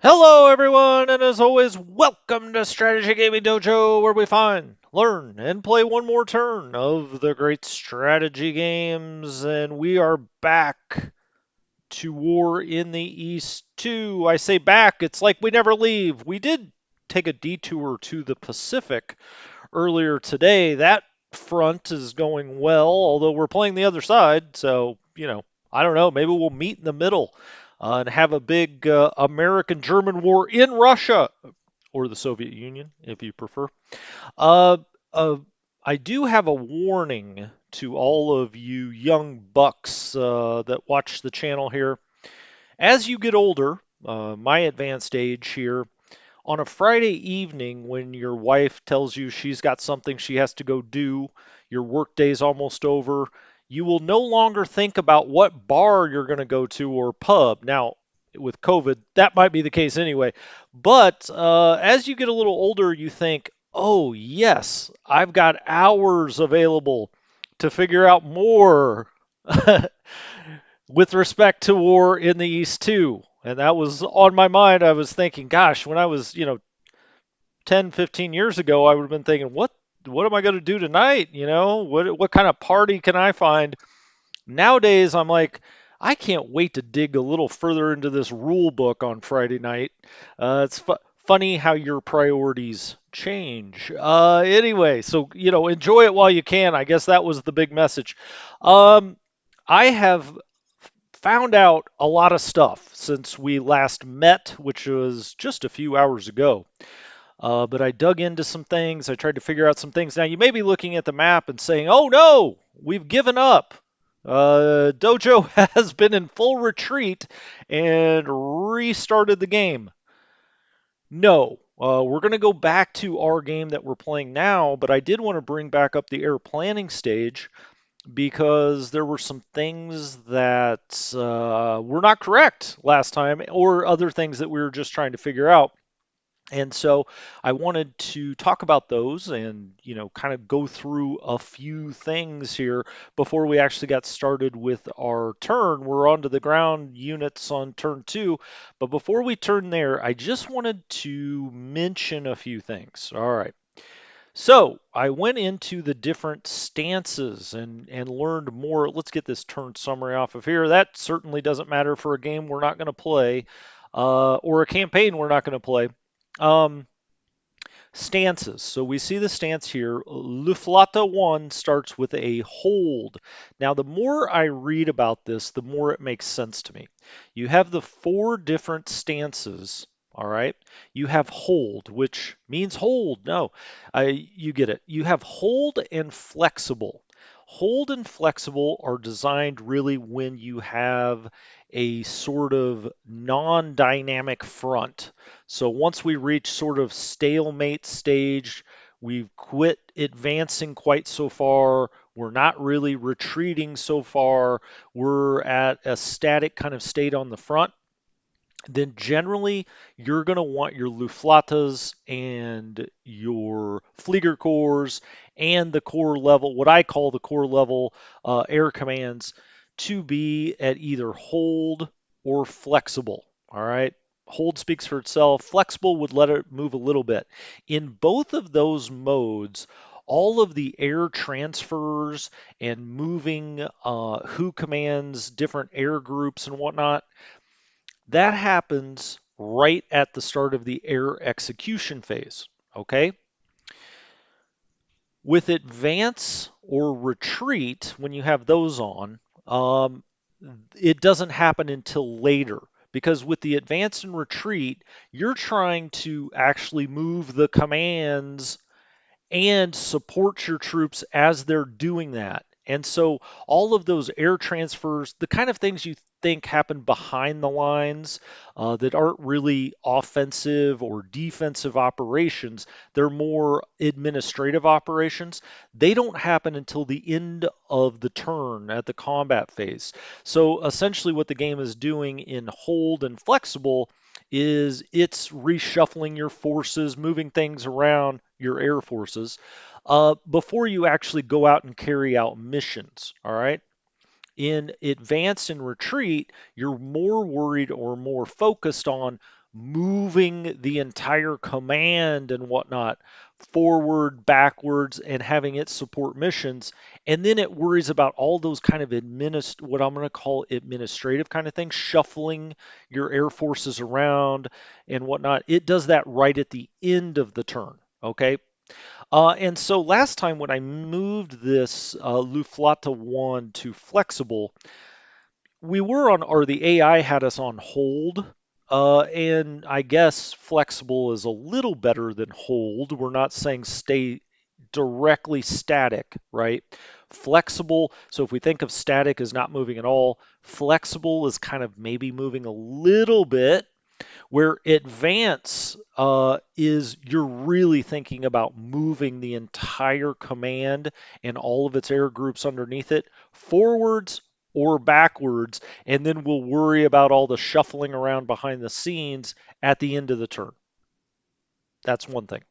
Hello, everyone, and as always, welcome to Strategy Gaming Dojo, where we find, learn, and play one more turn of the great strategy games. And we are back to War in the East 2. I say back, it's like we never leave. We did take a detour to the Pacific earlier today. That front is going well, although we're playing the other side, so, I don't know, maybe we'll meet in the middle and have a big American German war in Russia, or the Soviet Union, if you prefer. Uh, uh, I do have a warning to all of you young bucks that watch the channel here. As you get older, my advanced age here, on a Friday evening when your wife tells you she's got something she has to go do, your workday's almost over, you will no longer think about what bar you're going to go to or pub. Now, with COVID, that might be the case anyway. But as you get a little older, you think, oh, yes, I've got hours available to figure out more with respect to war in the East, too. And that was on my mind. I was thinking, gosh, when I was, 10, 15 years ago, I would have been thinking, what am I going to do tonight? What kind of party can I find? Nowadays, I'm like, I can't wait to dig a little further into this rule book on Friday night. It's funny how your priorities change. Anyway, so enjoy it while you can. I guess that was the big message. Um, I have found out a lot of stuff since we last met, which was just a few hours ago. But I dug into some things. I tried to figure out some things. Now, you may be looking at the map and saying, oh no, we've given up. Dojo has been in full retreat and restarted the game. No, we're going to go back to our game that we're playing now, but I did want to bring back up the air planning stage because there were some things that were not correct last time, or other things that we were just trying to figure out. And so I wanted to talk about those and, kind of go through a few things here before we actually got started with our turn. We're onto the ground units on turn two. But before we turn there, I just wanted to mention a few things. All right. So I went into the different stances and learned more. Let's get this turn summary off of here. That certainly doesn't matter for a game we're not going to play, or a campaign we're not going to play. Um, Stances. So we see the stance here. Luftflotte 1 starts with a hold. Now, the more I read about this, the more it makes sense to me. You have the four different stances. All right. You have hold, which means hold. No, you get it. You have hold and flexible. Hold and flexible are designed really when you have a sort of non dynamic front. So once we reach sort of stalemate stage, we've quit advancing quite so far. We're not really retreating so far. We're at a static kind of state on the front. Then generally you're going to want your Luftflottes and your Flieger Corps and the core level, what I call the core level air commands, to be at either hold or flexible. All right. Hold speaks for itself. Flexible would let it move a little bit. In both of those modes, all of the air transfers and moving who commands different air groups and whatnot, that happens right at the start of the air execution phase. Okay. With advance or retreat, when you have those on, it doesn't happen until later, because with the advance and retreat, you're trying to actually move the commands and support your troops as they're doing that. And so all of those air transfers, the kind of things you think happen behind the lines, that aren't really offensive or defensive operations, they're more administrative operations. They don't happen until the end of the turn at the combat phase. So essentially, what the game is doing in hold and flexible is it's reshuffling your forces, moving things around your air forces, before you actually go out and carry out missions. All right. In advance and retreat, you're more worried or more focused on moving the entire command and whatnot forward, backwards, and having it support missions. And then it worries about all those kind of what I'm going to call administrative kind of things, shuffling your air forces around and whatnot. It does that right at the end of the turn. Okay. And so last time when I moved this Luftflotte 1 to flexible, we were on, or the AI had us on hold. And I guess flexible is a little better than hold. We're not saying stay directly static, right? Flexible, so if we think of static as not moving at all, flexible is kind of maybe moving a little bit, where advance is you're really thinking about moving the entire command and all of its air groups underneath it forwards or backwards, and then we'll worry about all the shuffling around behind the scenes at the end of the turn. That's one thing.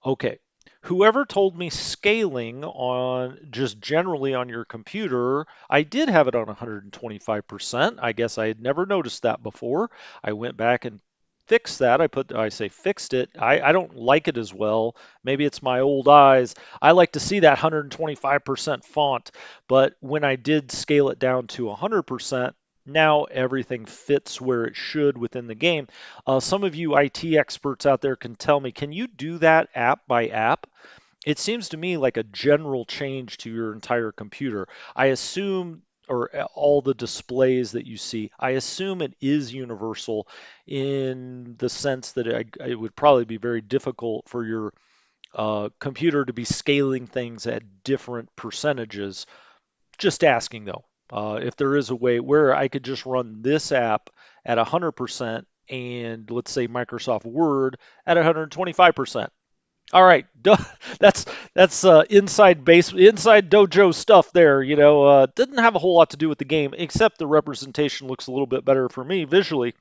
Okay. Whoever told me scaling on just generally on your computer, I did have it on 125%. I guess I had never noticed that before. I went back and fixed that. I say fixed it. I don't like it as well. Maybe it's my old eyes. I like to see that 125% font, but when I did scale it down to 100%, now everything fits where it should within the game. Some of you IT experts out there can tell me, can you do that app by app? It seems to me like a general change to your entire computer. I assume, or all the displays that you see, I assume it is universal in the sense that it would probably be very difficult for your computer to be scaling things at different percentages. Just asking though, if there is a way where I could just run this app at 100% and let's say Microsoft Word at 125%. All right, that's inside Dojo stuff there. Didn't have a whole lot to do with the game, except the representation looks a little bit better for me visually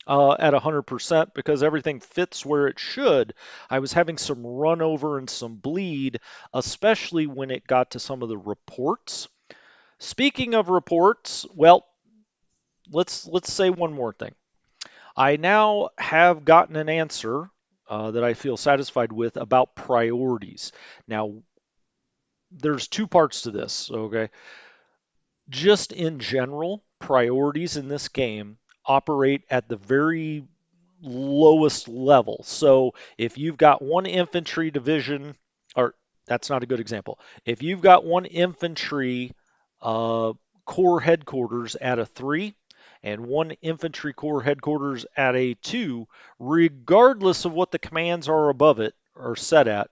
at 100% because everything fits where it should. I was having some run over and some bleed, especially when it got to some of the reports. Speaking of reports, well, let's say one more thing. I now have gotten an answer that I feel satisfied with about priorities. Now, there's two parts to this, okay? Just in general, priorities in this game operate at the very lowest level. So if you've got one infantry division, or that's not a good example. If you've got one infantry uh, corps headquarters at a 3 and one infantry corps headquarters at a 2, regardless of what the commands are above it are set at,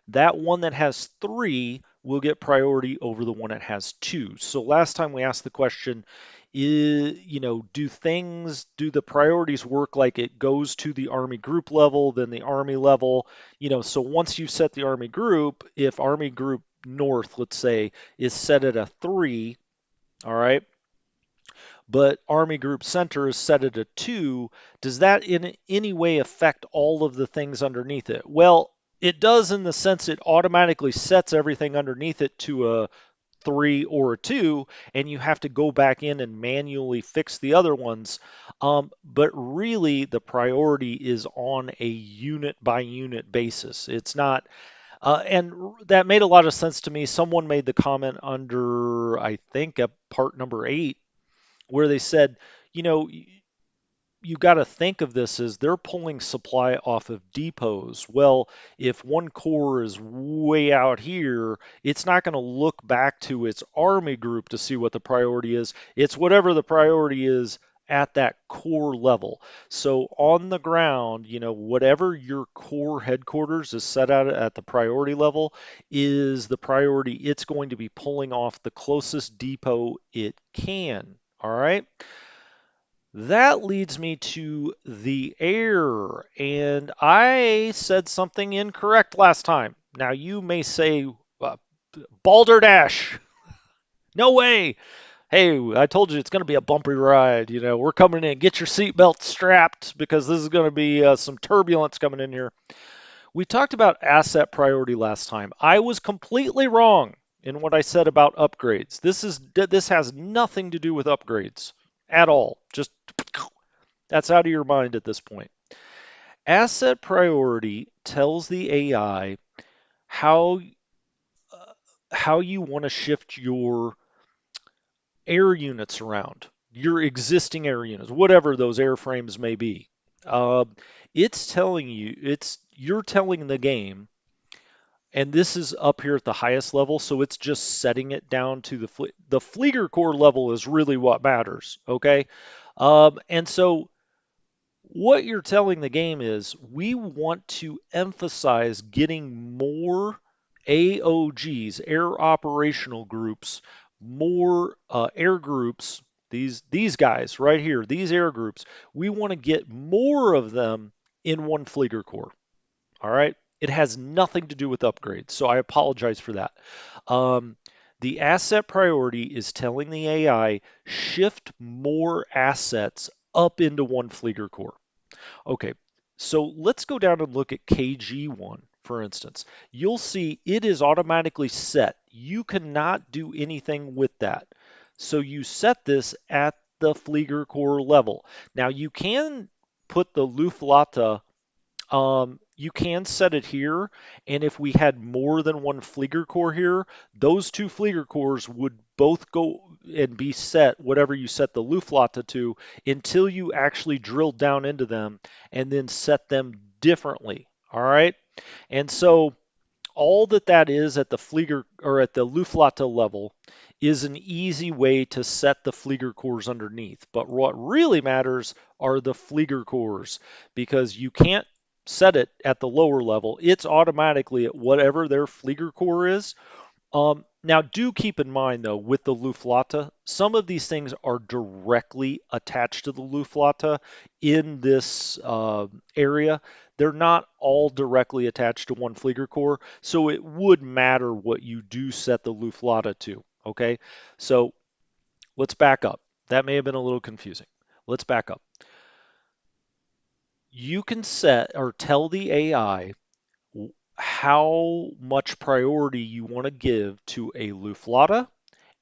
that one that has 3 will get priority over the one that has 2. So last time we asked the question, do the priorities work like it goes to the Army group level, then the Army level? So once you set the Army group, if Army group North, let's say, is set at a 3, all right, but Army Group Center is set at a 2, does that in any way affect all of the things underneath it? Well, it does in the sense it automatically sets everything underneath it to a 3 or a 2, and you have to go back in and manually fix the other ones. But really, the priority is on a unit by unit basis. It's not, and that made a lot of sense to me. Someone made the comment under, I think, a part number 8 where they said, you know, you got to think of this as they're pulling supply off of depots. Well, if one corps is way out here, it's not going to look back to its army group to see what the priority is. It's whatever the priority is at that core level. So on the ground, whatever your core headquarters is set out at the priority level is the priority it's going to be pulling off the closest depot it can. All right. That leads me to the air, and I said something incorrect last time. Now you may say, Balderdash, no way. Hey, I told you it's going to be a bumpy ride. We're coming in. Get your seatbelt strapped because this is going to be some turbulence coming in here. We talked about asset priority last time. I was completely wrong. in what I said about upgrades. This has nothing to do with upgrades at all. Just that's out of your mind at this point. Asset priority tells the AI how how you want to shift your air units around, your existing air units, whatever those airframes may be. Uh, it's telling you, you're telling the game, and this is up here at the highest level, so it's just setting it down to the Flieger core level is really what matters, okay? And so what you're telling the game is we want to emphasize getting more AOGs, air operational groups, more air groups. These guys right here, these air groups, we want to get more of them in one Flieger core. All right. It has nothing to do with upgrades, so I apologize for that. Um, the asset priority is telling the AI shift more assets up into one Flieger core. Okay, so let's go down and look at KG1, for instance. You'll see it is automatically set. You cannot do anything with that. So you set this at the Flieger core level. Now you can put the Luftwaffe, you can set it here, and if we had more than one Flieger core here, those two Flieger cores would both go and be set, whatever you set the Luftwaffe to, until you actually drill down into them and then set them differently. All right. And so all that is at the Flieger or at the Luftwaffe level is an easy way to set the Flieger cores underneath. But what really matters are the Flieger cores because you can't set it at the lower level. It's automatically at whatever their Flieger core is. Now, do keep in mind, though, with the Luftwaffe, some of these things are directly attached to the Luftwaffe in this area. They're not all directly attached to one Flieger core, so it would matter what you do set the Luftwaffe to. Okay, so let's back up. That may have been a little confusing. Let's back up. You can set or tell the AI how much priority you want to give to a Luftwaffe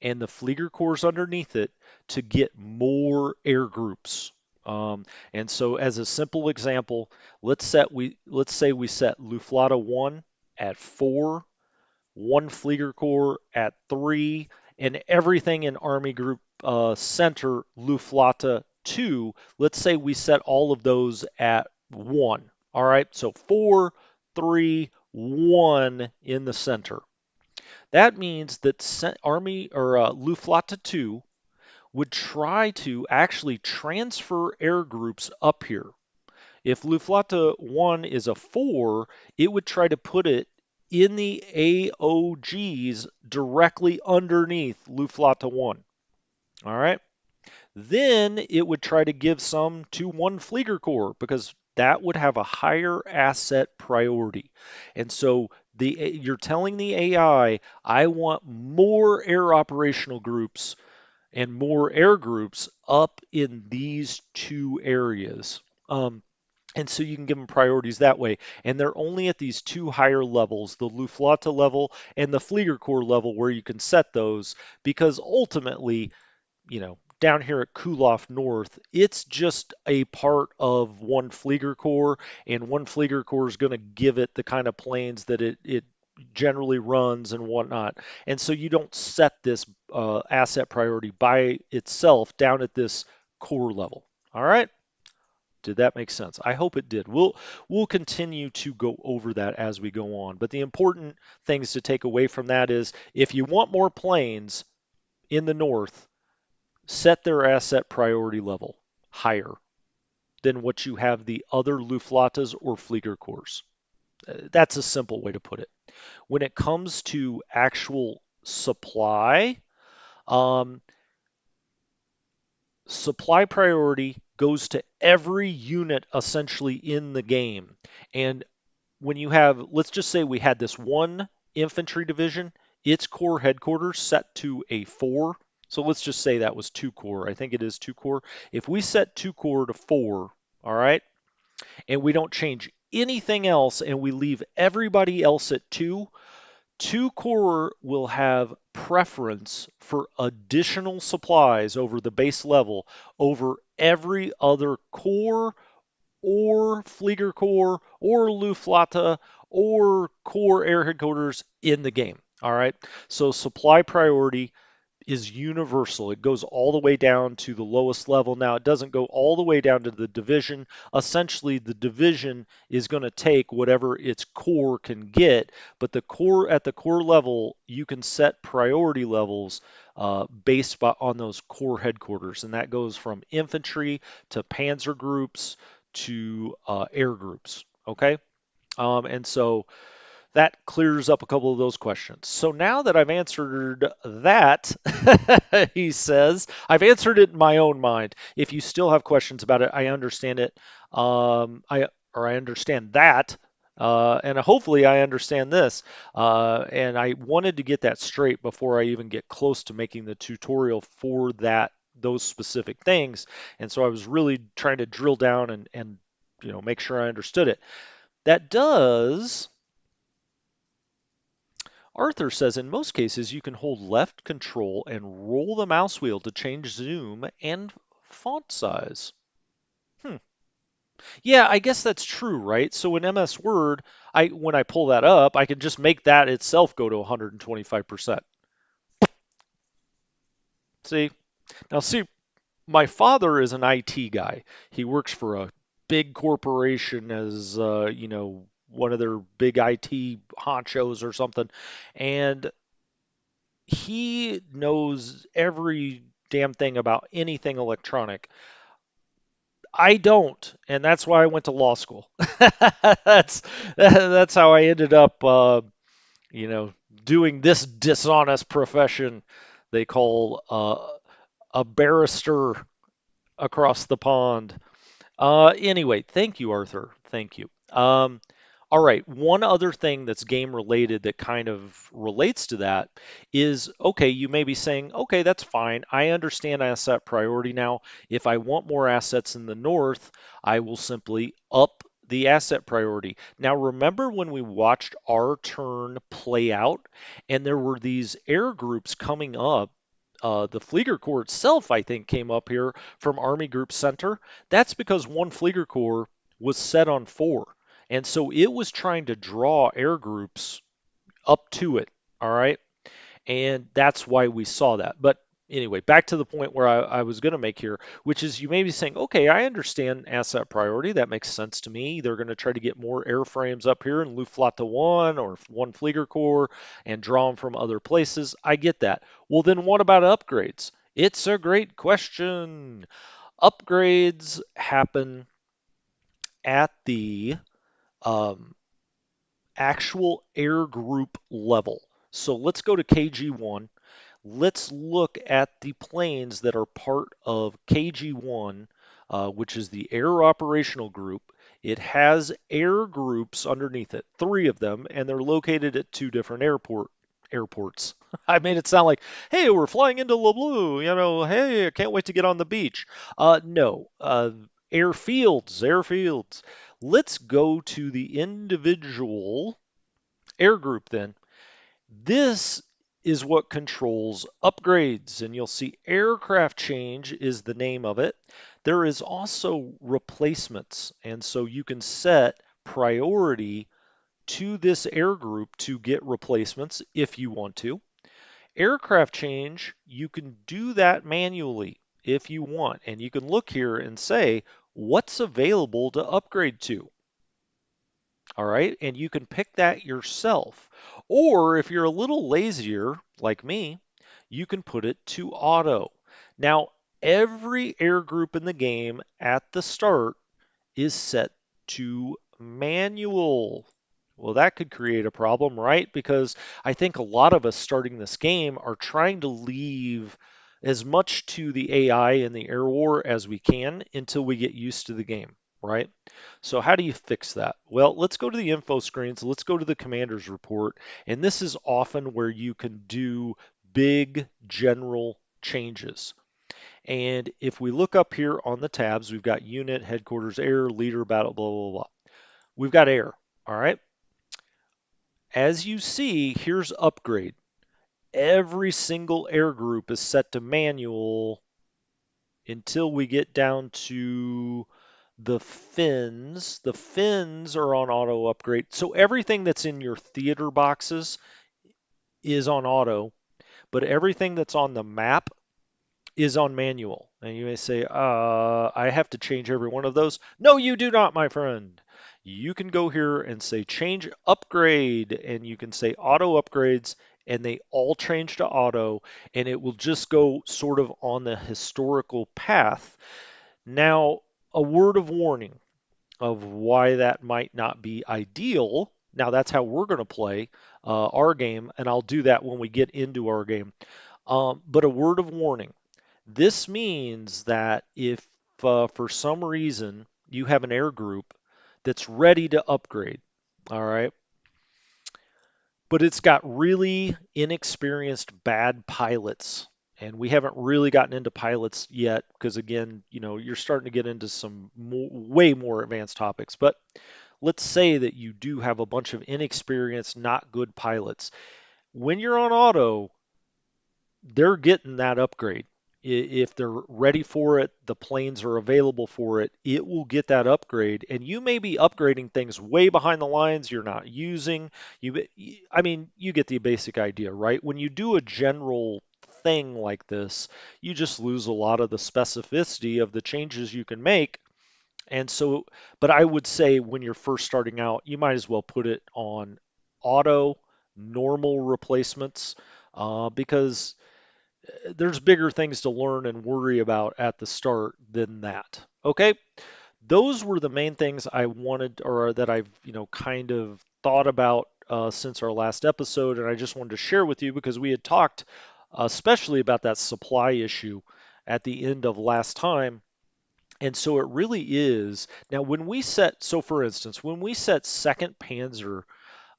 and the Flieger cores underneath it to get more air groups. And so, as a simple example, let's say we set Luftwaffe 1 at 4, one Flieger core at 3, and everything in Army Group Center Luftwaffe 2. Let's say we set all of those at 1. All right, so 4, 3, 1 in the center. That means that Army or Luftwaffe 2 would try to actually transfer air groups up here. If Luftwaffe 1 is a 4, it would try to put it in the AOGs directly underneath Luftwaffe 1. All right. Then it would try to give some to one Flieger Corps because that would have a higher asset priority. And so you're telling the AI, I want more air operational groups and more air groups up in these two areas. And so you can give them priorities that way. And they're only at these two higher levels, the Luftwaffe level and the Flieger Corps level, where you can set those because ultimately, down here at Kulof North, it's just a part of one Flieger Corps, and one Flieger Corps is going to give it the kind of planes that it generally runs and whatnot. And so you don't set this asset priority by itself down at this core level. All right. Did that make sense? I hope it did. We'll continue to go over that as we go on. But the important things to take away from that is if you want more planes in the north, set their asset priority level higher than what you have the other Luftwaffes or Flieger Corps. That's a simple way to put it. When it comes to actual supply, um, supply priority goes to every unit essentially in the game. And when you have, let's just say we had this one infantry division, its core headquarters set to a 4. So let's just say that was 2 core. I think it is 2 core. If we set 2 core to 4, all right, and we don't change anything else and we leave everybody else at 2, Two corps will have preference for additional supplies over the base level over every other corps or Flieger Corps or Luftwaffe or Corps Air Headquarters in the game. All right. So supply priority is universal. It goes all the way down to the lowest level. Now, it doesn't go all the way down to the division. Essentially, the division is going to take whatever its core can get, but the core at the core level, you can set priority levels on those core headquarters, and that goes from infantry to panzer groups to air groups. Okay, and so that clears up a couple of those questions. So now that I've answered that, he says, I've answered it in my own mind. If you still have questions about it, I understand it. I understand that. And hopefully I understand this. And I wanted to get that straight before I even get close to making the tutorial for those specific things. And so I was really trying to drill down and make sure I understood it. That does Arthur says in most cases you can hold left control and roll the mouse wheel to change zoom and font size. Hmm. Yeah, I guess that's true, right? So in MS Word, when I pull that up, I can just make that itself go to 125%. See? Now see, my father is an IT guy. He works for a big corporation as one of their big IT honchos or something. And he knows every damn thing about anything electronic. I don't, and that's why I went to law school. that's that's how I ended up, you know, doing this dishonest profession they call a barrister across the pond. Anyway, thank you, Arthur. Thank you. All right, one other thing that's game related that kind of relates to that is okay, you may be saying, okay, that's fine. I understand asset priority now. If I want more assets in the north, I will simply up the asset priority. Now, remember when we watched our turn play out and there were these air groups coming up? The Flieger Corps itself, I think, came up here from Army Group Center. That's because one Flieger Corps was set on 4. And so it was trying to draw air groups up to it. All right. And that's why we saw that. But anyway, back to the point where I was going to make here, which is you may be saying, okay, I understand asset priority. That makes sense to me. They're going to try to get more airframes up here in Luftwaffe 1 or 1 Flieger Corps and draw them from other places. I get that. Well, then what about upgrades? It's a great question. Upgrades happen at the um, actual air group level. So let's go to KG1. Let's look at the planes that are part of KG1, which is the Air Operational Group. It has air groups underneath it, 3 of them, and they're located at 2 different airports. I made it sound like, hey, we're flying into LeBlue, hey, I can't wait to get on the beach. No, airfields. Let's go to the individual air group then. This is what controls upgrades, and you'll see aircraft change is the name of it. There is also replacements, and so you can set priority to this air group to get replacements if you want to. Aircraft change, you can do that manually if you want, and you can look here and say what's available to upgrade to. All right, and you can pick that yourself. Or if you're a little lazier, like me, you can put it to auto. Now, every air group in the game at the start is set to manual. Well, that could create a problem, right? Because I think a lot of us starting this game are trying to leave as much to the AI in the air war as we can until we get used to the game, right? So how do you fix that? Well, let's go to the info screens. Let's go to the commander's report. And this is often where you can do big general changes. And if we look up here on the tabs, we've got unit, headquarters, air, leader, battle, blah, blah, blah. We've got air, all right? As you see, here's upgrade. Every single air group is set to manual until we get down to the fins. The fins are on auto upgrade. So everything that's in your theater boxes is on auto, but everything that's on the map is on manual. And you may say, I have to change every one of those. No, you do not, my friend. You can go here and say change upgrade, and you can say auto upgrades, and they all change to auto, and it will just go sort of on the historical path. Now, a word of warning of why that might not be ideal. Now, that's how we're going to play our game, and I'll do that when we get into our game. But a word of warning, this means that if for some reason you have an air group that's ready to upgrade, all right, but it's got really inexperienced bad pilots, and we haven't really gotten into pilots yet because again, you're starting to get into some way more advanced topics. But let's say that you do have a bunch of inexperienced, not good pilots. When you're on auto, they're getting that upgrade. If they're ready for it, the planes are available for it, it will get that upgrade. And you may be upgrading things way behind the lines you're not using. I mean, you get the basic idea, right? When you do a general thing like this, you just lose a lot of the specificity of the changes you can make. And so, but I would say when you're first starting out, you might as well put it on auto, normal replacements, because there's bigger things to learn and worry about at the start than that. Okay, those were the main things I wanted, or that I've kind of thought about since our last episode, and I just wanted to share with you because we had talked especially about that supply issue at the end of last time. And so it really is. Now, when we set, so for instance, when we set Second Panzer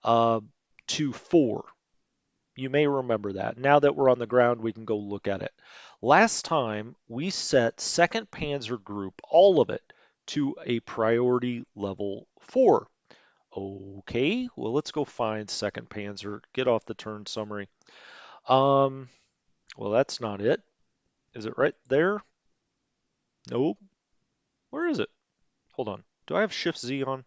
uh, to 4, you may remember that. Now that we're on the ground, we can go look at it. Last time, we set 2nd Panzer Group, all of it, to a priority level 4. Okay, well, let's go find 2nd Panzer. Get off the turn summary. Um, well, that's not it. Is it right there? Nope. Where is it? Hold on. Do I have Shift Z on?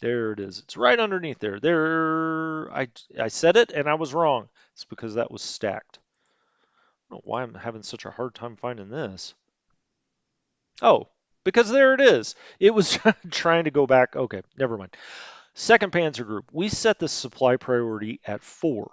There it is. It's right underneath there. I said it and I was wrong. It's because that was stacked. I don't know why I'm having such a hard time finding this. Oh, because there it is. It was trying to go back. Okay, never mind. 2nd Panzer Group. We set the supply priority at 4.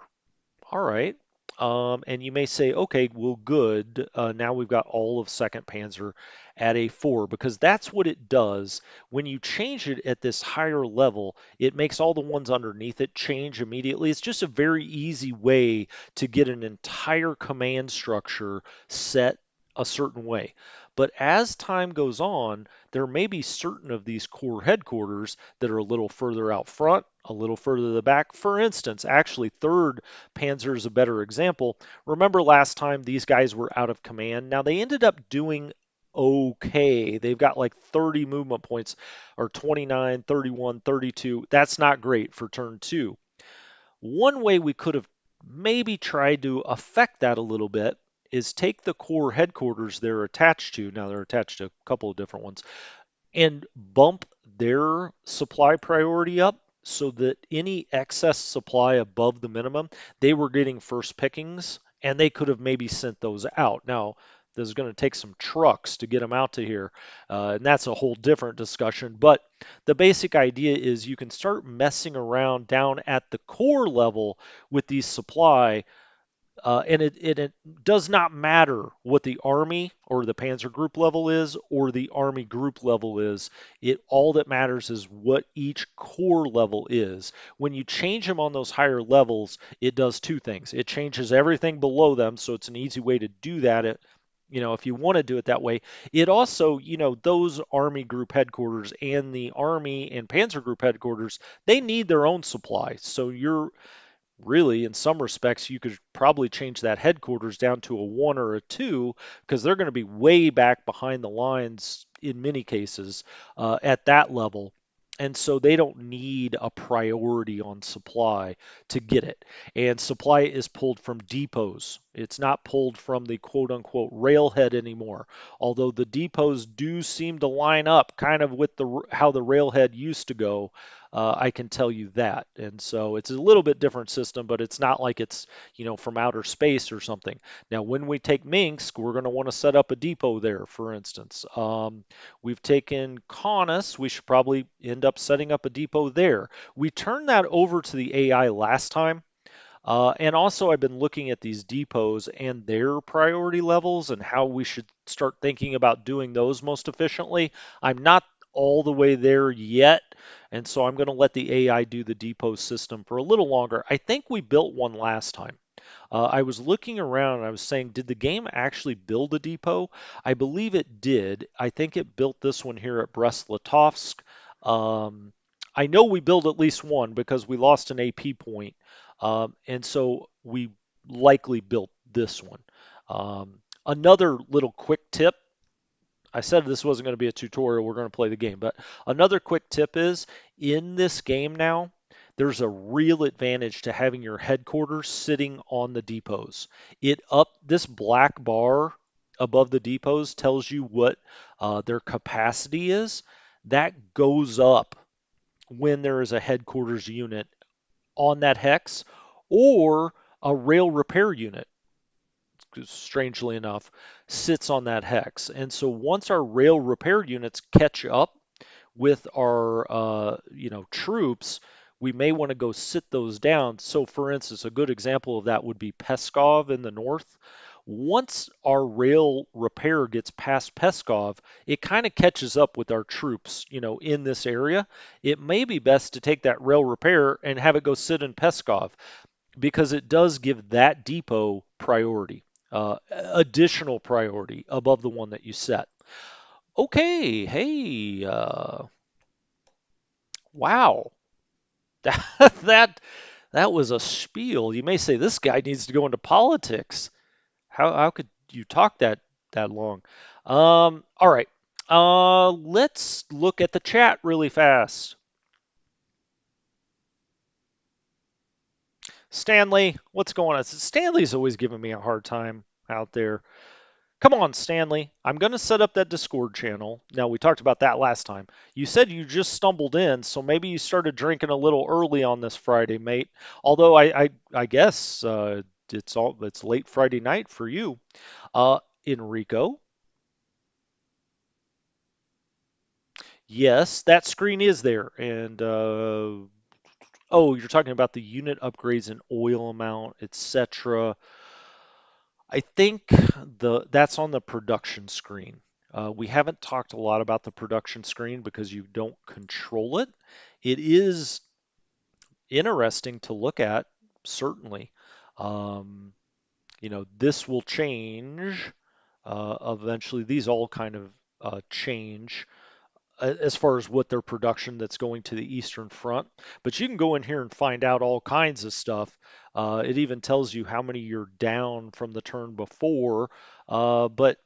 All right. And you may say, okay, well, good. Now we've got all of 2nd Panzer at a 4 because that's what it does. When you change it at this higher level, it makes all the ones underneath it change immediately. It's just a very easy way to get an entire command structure set a certain way. But as time goes on, there may be certain of these core headquarters that are a little further out front, a little further to the back. For instance, actually, 3rd Panzer is a better example. Remember last time these guys were out of command. Now they ended up doing okay. They've got like 30 movement points or 29, 31, 32. That's not great for turn 2. One way we could have maybe tried to affect that a little bit is take the core headquarters they're attached to. Now they're attached to a couple of different ones and bump their supply priority up so that any excess supply above the minimum, they were getting first pickings and they could have maybe sent those out. Now, this is going to take some trucks to get them out to here, and that's a whole different discussion. But the basic idea is you can start messing around down at the core level with these supply, and it does not matter what the Army or the Panzer Group level is or the Army Group level is. It all that matters is what each core level is. When you change them on those higher levels, it does two things. It changes everything below them, so it's an easy way to do that. If you want to do it that way, it also, those Army Group headquarters and the Army and Panzer Group headquarters, they need their own supply. So you're really, in some respects, you could probably change that headquarters down to a 1 or a 2 because they're going to be way back behind the lines in many cases at that level. And so they don't need a priority on supply to get it. And supply is pulled from depots. It's not pulled from the quote unquote railhead anymore. Although the depots do seem to line up kind of with the how the railhead used to go. I can tell you that. And so it's a little bit different system, but it's not like it's, from outer space or something. Now, when we take Minsk, we're going to want to set up a depot there, for instance. We've taken Kaunas. We should probably end up setting up a depot there. We turned that over to the AI last time. And also, I've been looking at these depots and their priority levels and how we should start thinking about doing those most efficiently. I'm not all the way there yet, and so I'm going to let the AI do the depot system for a little longer. I think we built one last time. I was looking around and I was saying, did the game actually build a depot? I believe it did. I think it built this one here at Brest-Litovsk. Um, I know we built at least one because we lost an AP point, and so we likely built this one. Another little quick tip. I said this wasn't going to be a tutorial, we're going to play the game. But another quick tip is in this game now, there's a real advantage to having your headquarters sitting on the depots. This black bar above the depots tells you what their capacity is. That goes up when there is a headquarters unit on that hex or a rail repair unit, strangely enough, sits on that hex. And so once our rail repair units catch up with our troops, we may want to go sit those down. So for instance, a good example of that would be Peskov in the north. Once our rail repair gets past Peskov, it kind of catches up with our troops, in this area. It may be best to take that rail repair and have it go sit in Peskov because it does give that depot priority, additional priority above the one that you set. Okay, hey, wow, that that was a spiel. You may say this guy needs to go into politics. How could you talk that long? All right, let's look at the chat really fast. Stanley, what's going on? Stanley's always giving me a hard time out there. Come on, Stanley. I'm going to set up that Discord channel. Now, we talked about that last time. You said you just stumbled in, so maybe you started drinking a little early on this Friday, mate. Although I guess it's late Friday night for you. Enrico, yes, that screen is there. And oh, you're talking about the unit upgrades and oil amount, etc. I think that's on the production screen. We haven't talked a lot about the production screen because you don't control it. It is interesting to look at, certainly. Um, this will change eventually. These all kind of change as far as what their production that's going to the Eastern Front. But you can go in here and find out all kinds of stuff. It even tells you how many you're down from the turn before. But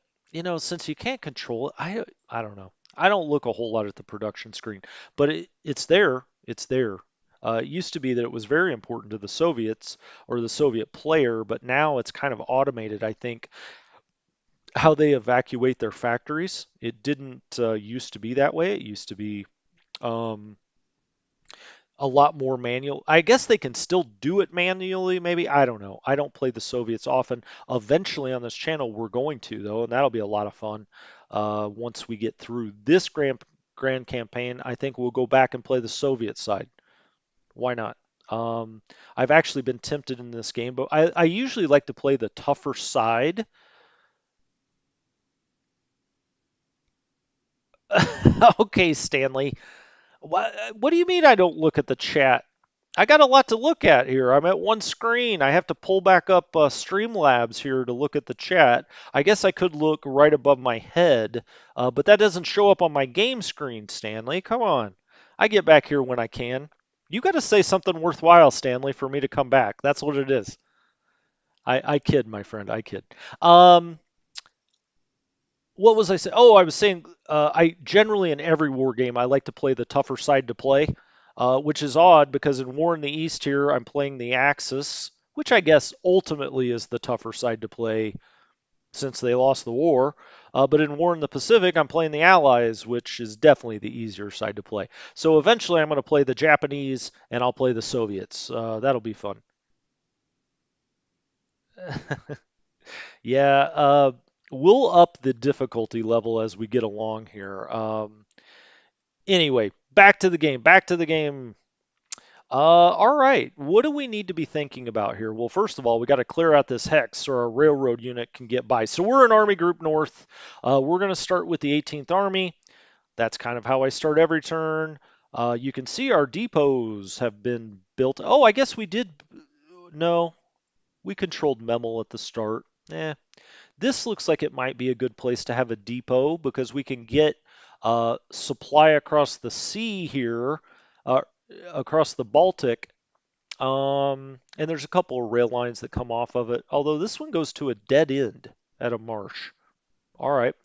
since you can't control it, I don't know. I don't look a whole lot at the production screen, but it's there. It's there. It used to be that it was very important to the Soviets or the Soviet player, but now it's kind of automated, I think, how they evacuate their factories. It didn't used to be that way. It used to be um, a lot more manual. I guess they can still do it manually, maybe. I don't know. I don't play the Soviets often. Eventually on this channel, we're going to, though, and that'll be a lot of fun. Once we get through this grand campaign, I think we'll go back and play the Soviet side. Why not? Um, I've actually been tempted in this game, but I usually like to play the tougher side. Okay, Stanley. What do you mean I don't look at the chat? I got a lot to look at here. I'm at one screen. I have to pull back up Streamlabs here to look at the chat. I guess I could look right above my head, but that doesn't show up on my game screen, Stanley. Come on. I get back here when I can. You got to say something worthwhile, Stanley, for me to come back. That's what it is. I kid, my friend. I kid. Um, What was I saying? Oh, I was saying I generally in every war game I like to play the tougher side to play, which is odd because in War in the East here I'm playing the Axis, which I guess ultimately is the tougher side to play since they lost the war. But in War in the Pacific I'm playing the Allies, which is definitely the easier side to play. So eventually I'm going to play the Japanese and I'll play the Soviets. That'll be fun. Yeah, we'll up the difficulty level as we get along here. Anyway, back to the game. Back to the game. All right. What do we need to be thinking about here? Well, first of all, we got to clear out this hex so our railroad unit can get by. So we're in Army Group North. We're going to start with the 18th Army. That's kind of how I start every turn. You can see our depots have been built. Oh, I guess we did. No, we controlled Memel at the start. This looks like it might be a good place to have a depot because we can get supply across the sea here, uh, across the Baltic. And there's a couple of rail lines that come off of it, although this one goes to a dead end at a marsh. All right.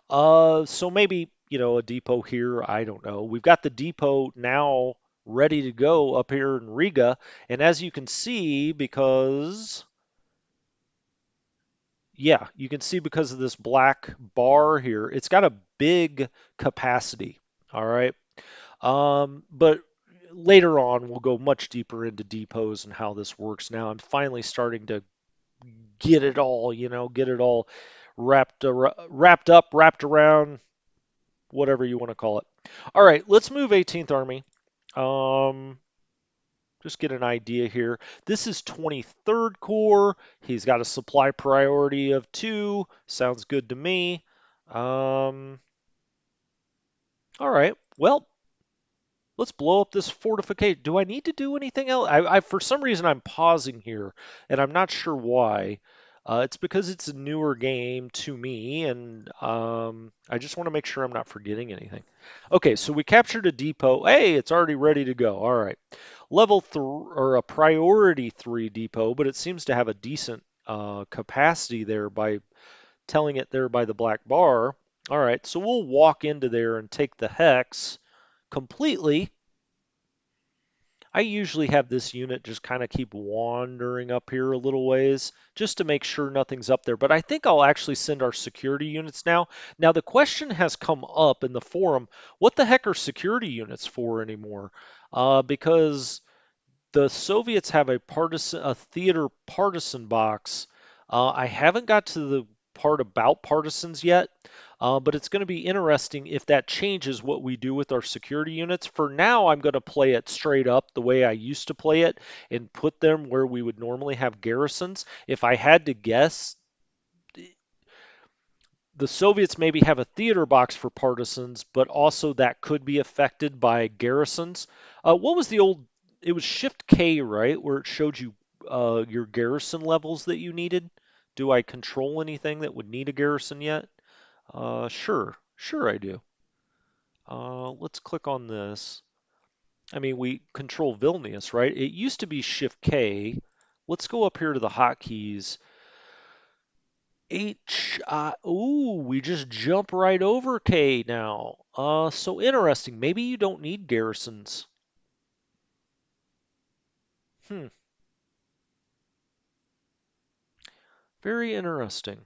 So maybe, a depot here. I don't know. We've got the depot now ready to go up here in Riga. And as you can see, because yeah, you can see because of this black bar here, it's got a big capacity. All right. But later on, we'll go much deeper into depots and how this works. Now I'm finally starting to get it all, get it all wrapped up, wrapped around, whatever you want to call it. All right, let's move 18th Army. Um, just get an idea here. This is 23rd Corps. He's got a supply priority of 2. Sounds good to me. Um, all right. Well, let's blow up this fortification. Do I need to do anything else? For some reason, I'm pausing here, and I'm not sure why. It's because it's a newer game to me, and I just want to make sure I'm not forgetting anything. Okay, so we captured a depot. Hey, it's already ready to go. All right, level 3 or a priority 3 depot, but it seems to have a decent capacity there by telling it there by the black bar. All right, so we'll walk into there and take the hex completely. I usually have this unit just kind of keep wandering up here a little ways just to make sure nothing's up there. But I think I'll actually send our security units now. Now, the question has come up in the forum, what the heck are security units for anymore? Because the Soviets have a theater partisan box. I haven't got to the part about partisans yet, but it's going to be interesting if that changes what we do with our security units. For now, I'm going to play it straight up the way I used to play it and put them where we would normally have garrisons. If I had to guess, the Soviets maybe have a theater box for partisans, but also that could be affected by garrisons. What was the old? It was Shift K, right, where it showed you your garrison levels that you needed. Do I control anything that would need a garrison yet? Sure I do. Let's click on this. I mean, we control Vilnius, right? It used to be Shift K. Let's go up here to the hotkeys. Ooh, we just jump right over K now. So interesting. Maybe you don't need garrisons. Hmm, very interesting.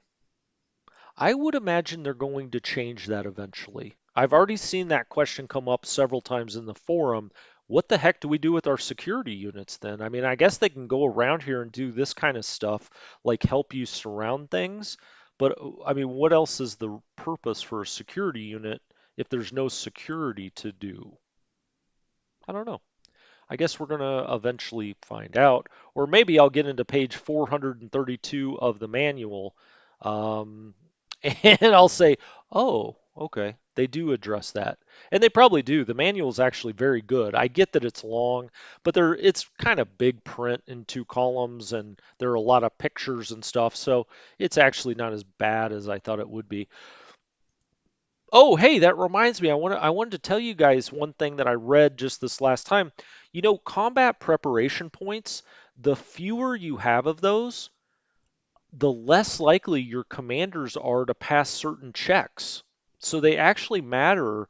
I would imagine they're going to change that eventually. I've already seen that question come up several times in the forum. What the heck do we do with our security units then? I mean, I guess they can go around here and do this kind of stuff, like help you surround things. But I mean, what else is the purpose for a security unit if there's no security to do? I don't know. I guess we're going to eventually find out. Or maybe I'll get into page 432 of the manual um, and I'll say, oh, okay, they do address that. And they probably do. The manual is actually very good. I get that it's long, but it's kind of big print in 2 columns and there are a lot of pictures and stuff. So it's actually not as bad as I thought it would be. Oh, hey, that reminds me. I wanted to tell you guys one thing that I read just this last time. Combat preparation points, the fewer you have of those, the less likely your commanders are to pass certain checks. So they actually matter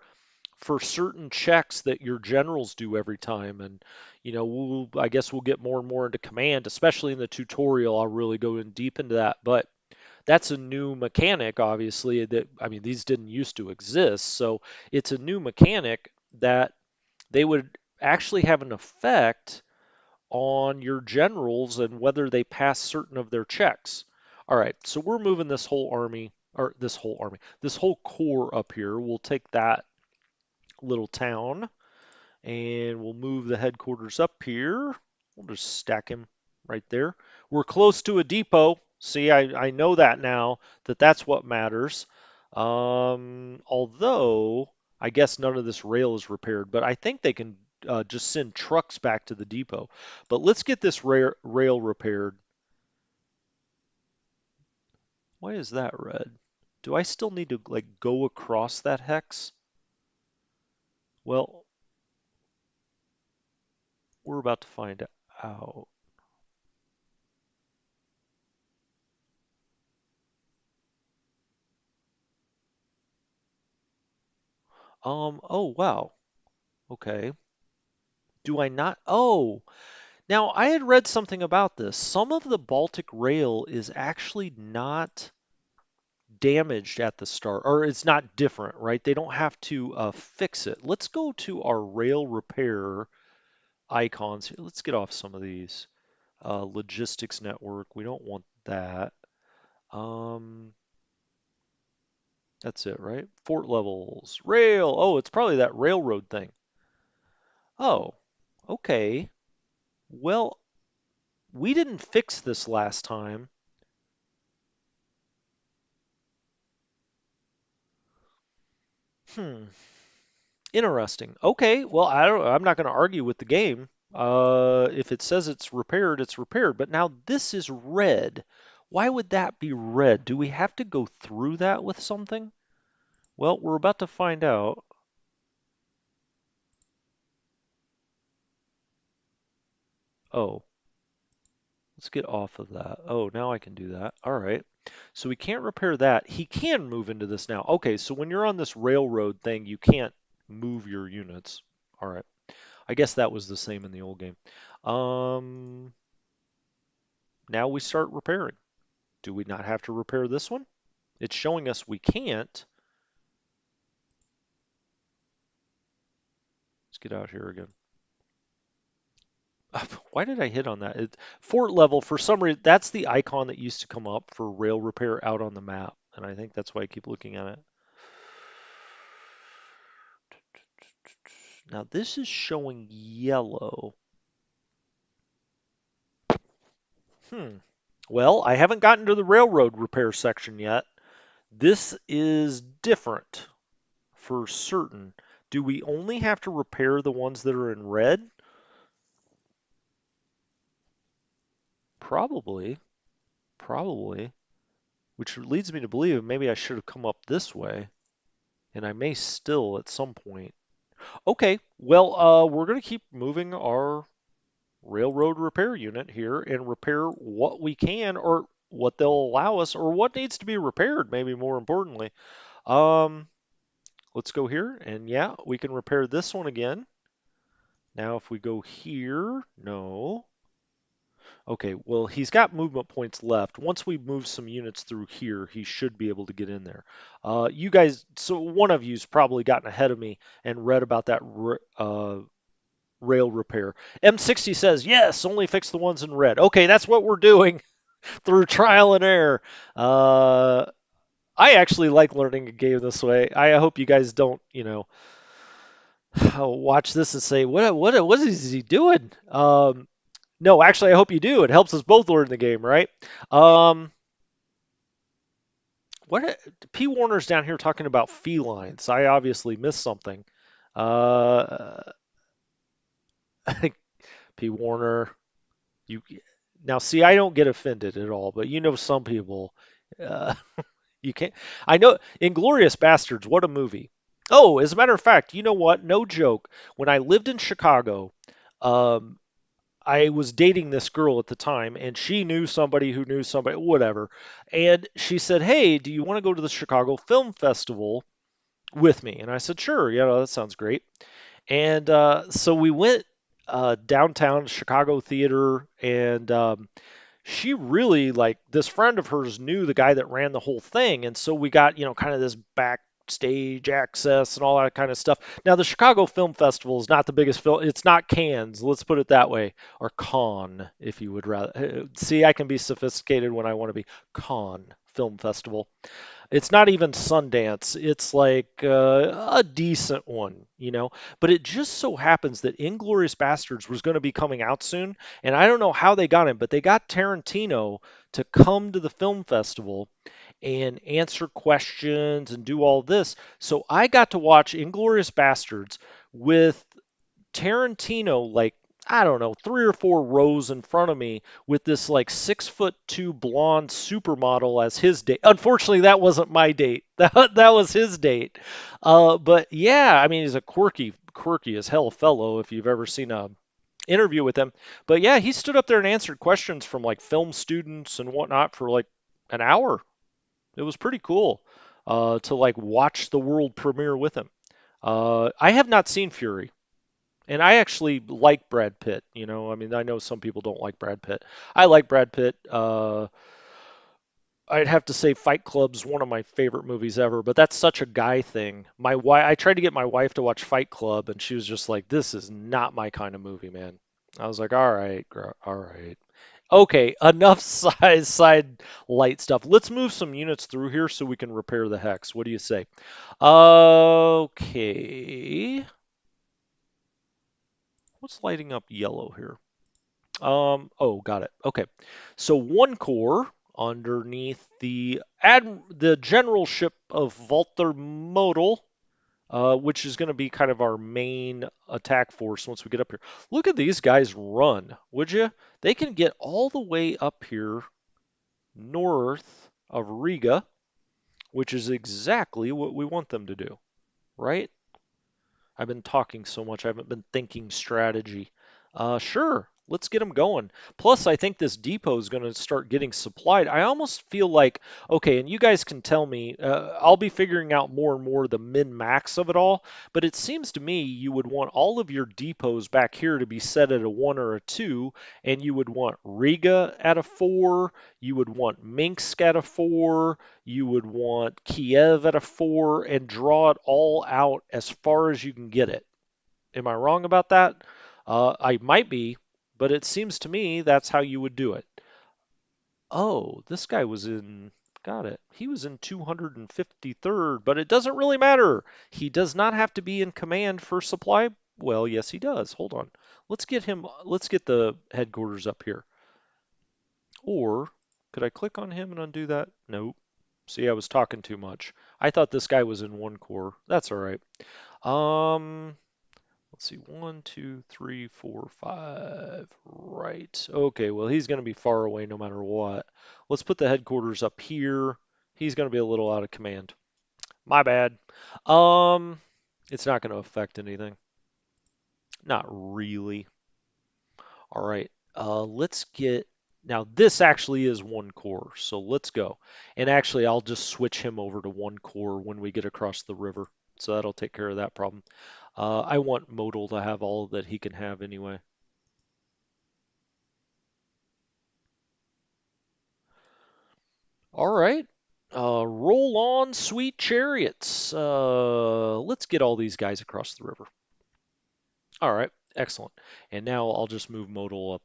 for certain checks that your generals do every time. And, I guess we'll get more and more into command, especially in the tutorial. I'll really go in deep into that. But that's a new mechanic, obviously, that, I mean, these didn't used to exist. So it's a new mechanic that they would actually have an effect on your generals and whether they pass certain of their checks. All right, so we're moving this whole army, or this whole corps up here. We'll take that little town and we'll move the headquarters up here. We'll just stack him right there. We're close to a depot. See, I know that now, that's what matters. Although, I guess none of this rail is repaired, but I think they can just send trucks back to the depot. But let's get this rail repaired. Why is that red? Do I still need to like go across that hex? Well, we're about to find out. Oh wow. Okay. Do I not? Oh, now I had read something about this. Some of the Baltic rail is actually not damaged at the start, or it's not different, right? They don't have to fix it. Let's go to our rail repair icons here. Let's get off some of these. Logistics network, we don't want that. Um, that's it, right? Fort levels, rail. Oh, it's probably that railroad thing. Oh, okay. Well, we didn't fix this last time. Hmm. Interesting. Okay. Well, I'm not going to argue with the game. If it says it's repaired, it's repaired. But now this is red. Why would that be red? Do we have to go through that with something? Well, we're about to find out. Oh, let's get off of that. Oh, now I can do that. All right. So we can't repair that. He can move into this now. Okay, so when you're on this railroad thing, you can't move your units. All right. I guess that was the same in the old game. Um, Now we start repairing. Do we not have to repair this one? It's showing us we can't. Let's get out here again. Why did I hit on that? Fort level, for some reason, that's the icon that used to come up for rail repair out on the map. And I think that's why I keep looking at it. Now this is showing yellow. Hmm. Well, I haven't gotten to the railroad repair section yet. This is different for certain. Do we only have to repair the ones that are in red? Probably. Probably. Which leads me to believe maybe I should have come up this way. And I may still at some point. Okay, well, we're going to keep moving our railroad repair unit here and repair what we can or what they'll allow us or what needs to be repaired, maybe more importantly. Um, let's go here and yeah, we can repair this one again. Now if we go here, no. Okay, well, he's got movement points left. Once we move some units through here, he should be able to get in there. You guys, so one of you's probably gotten ahead of me and read about that rail repair. M60 says, yes, only fix the ones in red. Okay, that's what we're doing through trial and error. Uh, I actually like learning a game this way. I hope you guys don't, watch this and say, what is he doing? No, actually, I hope you do. It helps us both learn the game, right? Um, what P. Warner's down here talking about felines. I obviously missed something. Uh, P. Warner, you now see, I don't get offended at all, but some people, uh, you can't. I know Inglorious Bastards. What a movie! Oh, as a matter of fact, you know what? No joke. When I lived in Chicago, um, I was dating this girl at the time, and she knew somebody who knew somebody, whatever. And she said, "Hey, do you want to go to the Chicago Film Festival with me?" And I said, "Sure, yeah, that sounds great." And so we went downtown Chicago theater, and she really like this friend of hers knew the guy that ran the whole thing, and so we got kind of this backstage access and all that kind of stuff. Now the Chicago Film Festival is not the biggest film. It's not Cannes, let's put it that way, or Cannes, if you would rather. See, I can be sophisticated when I want to be. Cannes Film Festival. It's not even Sundance. It's like a decent one, you know. But it just so happens that Inglorious Bastards was going to be coming out soon, and I don't know how they got him, but they got Tarantino to come to the film festival and answer questions and do all this. So I got to watch Inglorious Bastards with Tarantino, like, I don't know, 3 or 4 rows in front of me with this like 6'2" blonde supermodel as his date. Unfortunately, that wasn't my date. That was his date. But yeah, I mean, he's a quirky as hell fellow if you've ever seen a interview with him. But yeah, he stood up there and answered questions from like film students and whatnot for like an hour. It was pretty cool to like watch the world premiere with him. I have not seen Fury. And I actually like Brad Pitt. I mean, I know some people don't like Brad Pitt. I like Brad Pitt. I'd have to say Fight Club's one of my favorite movies ever, but that's such a guy thing. My wife, I tried to get my wife to watch Fight Club, and she was just like, "This is not my kind of movie, man." I was like, "All right, all right." Okay, enough side light stuff. Let's move some units through here so we can repair the hex. What do you say? Okay. What's lighting up yellow here? Oh, got it. Okay. So one core underneath the generalship of Walter Model, which is going to be kind of our main attack force once we get up here. Look at these guys run, would you? They can get all the way up here north of Riga, which is exactly what we want them to do, right? I've been talking so much, I haven't been thinking strategy. Sure, let's get them going. Plus, I think this depot is going to start getting supplied. I almost feel like, okay, and you guys can tell me, I'll be figuring out more and more the min-max of it all, but it seems to me you would want all of your depots back here to be set at a 1 or a 2, and you would want Riga at a 4, you would want Minsk at a 4, you would want Kiev at a 4 and draw it all out as far as you can get it. Am I wrong about that? I might be, but it seems to me that's how you would do it. Oh, this guy was in. Got it. He was in 253rd, but it doesn't really matter. He does not have to be in command for supply. Well, yes, he does. Hold on. Let's get him. Let's get the headquarters up here. Or could I click on him and undo that? Nope. See, I was talking too much. I thought this guy was in one core. That's all right. Um, let's see. One, two, three, four, five. Right. Okay, well, he's going to be far away no matter what. Let's put the headquarters up here. He's going to be a little out of command. My bad. Um, it's not going to affect anything. Not really. All right, let's get, now this actually is one core, so let's go. And actually, I'll just switch him over to one core when we get across the river. So that'll take care of that problem. I want Modal to have all that he can have anyway. All right. Roll on, sweet chariots. Let's get all these guys across the river. All right, excellent. And now I'll just move Modal up,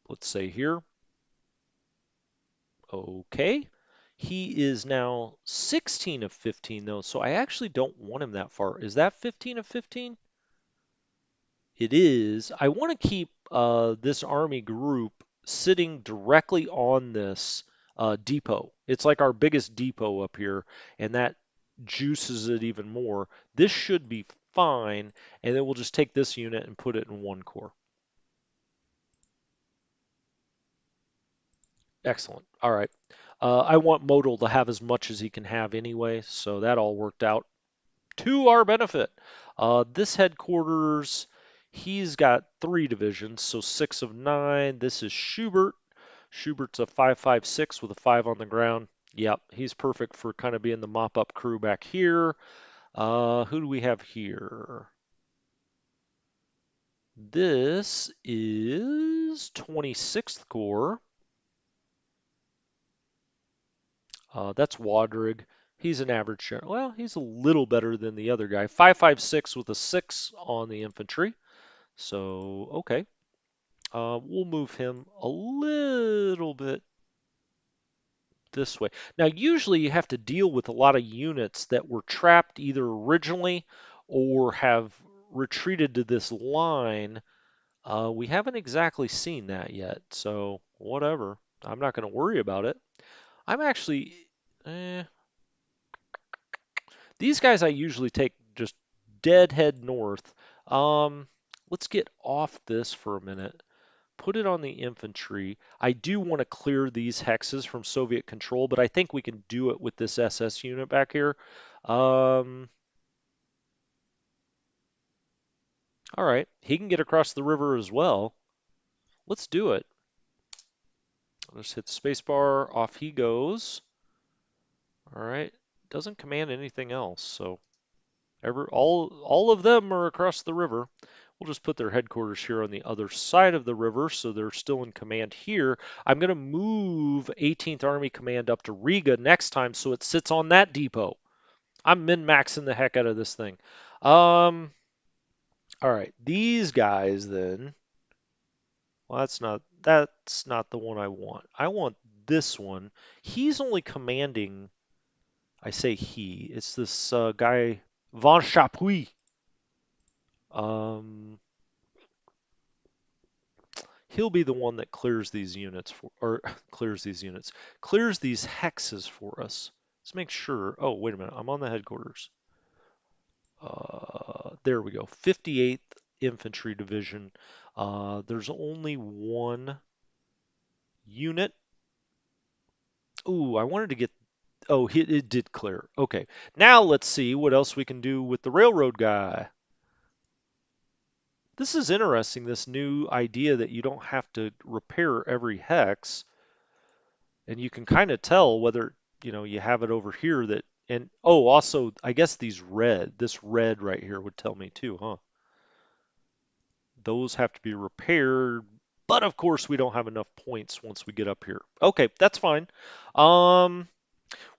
let's say here. Okay. He is now 16 of 15, though, so I actually don't want him that far. Is that 15 of 15? It is. I want to keep this army group sitting directly on this depot. It's like our biggest depot up here, and that juices it even more. This should be fine, and then we'll just take this unit and put it in one core. Excellent. All right. I want Modal to have as much as he can have anyway, so that all worked out to our benefit. This headquarters, He's got 3 divisions, so 6 of 9. This is Schubert. Schubert's a 5.56 with a 5 on the ground. Yep, he's perfect for kind of being the mop-up crew back here. Who do we have here? This is 26th Corps. That's Wadrig. He's an average general. Well, he's a little better than the other guy. 5.56 with a 6 on the infantry. So, okay. We'll move him a little bit this way. Now, usually you have to deal with a lot of units that were trapped either originally or have retreated to this line. We haven't exactly seen that yet, so whatever. I'm not going to worry about it. I'm actually, eh, these guys I usually take just dead head north. Um, let's get off this for a minute. Put it on the infantry. I do want to clear these hexes from Soviet control, but I think we can do it with this SS unit back here. Um, all right, he can get across the river as well. Let's do it. Let's hit the spacebar. Off he goes. All right, doesn't command anything else, so all of them are across the river. We'll just put their headquarters here on the other side of the river, so they're still in command here. I'm going to move 18th Army Command up to Riga next time so it sits on that depot. I'm min-maxing the heck out of this thing. All right, these guys then. Well, that's not the one I want. I want this one. He's only commanding. I say he. It's this guy Von Chapuis. Um, he'll be the one that clears these units clears these hexes for us. Let's make sure. Oh, wait a minute. I'm on the headquarters. There we go. 58th Infantry Division. There's only one unit. Ooh, I wanted to get. Oh, it did clear. Okay. Now let's see what else we can do with the railroad guy. This is interesting, this new idea that you don't have to repair every hex, and you can kind of tell whether, you have it over here that, and oh, also, I guess this red right here would tell me too, huh? Those have to be repaired, but of course we don't have enough points once we get up here. Okay, that's fine. Um,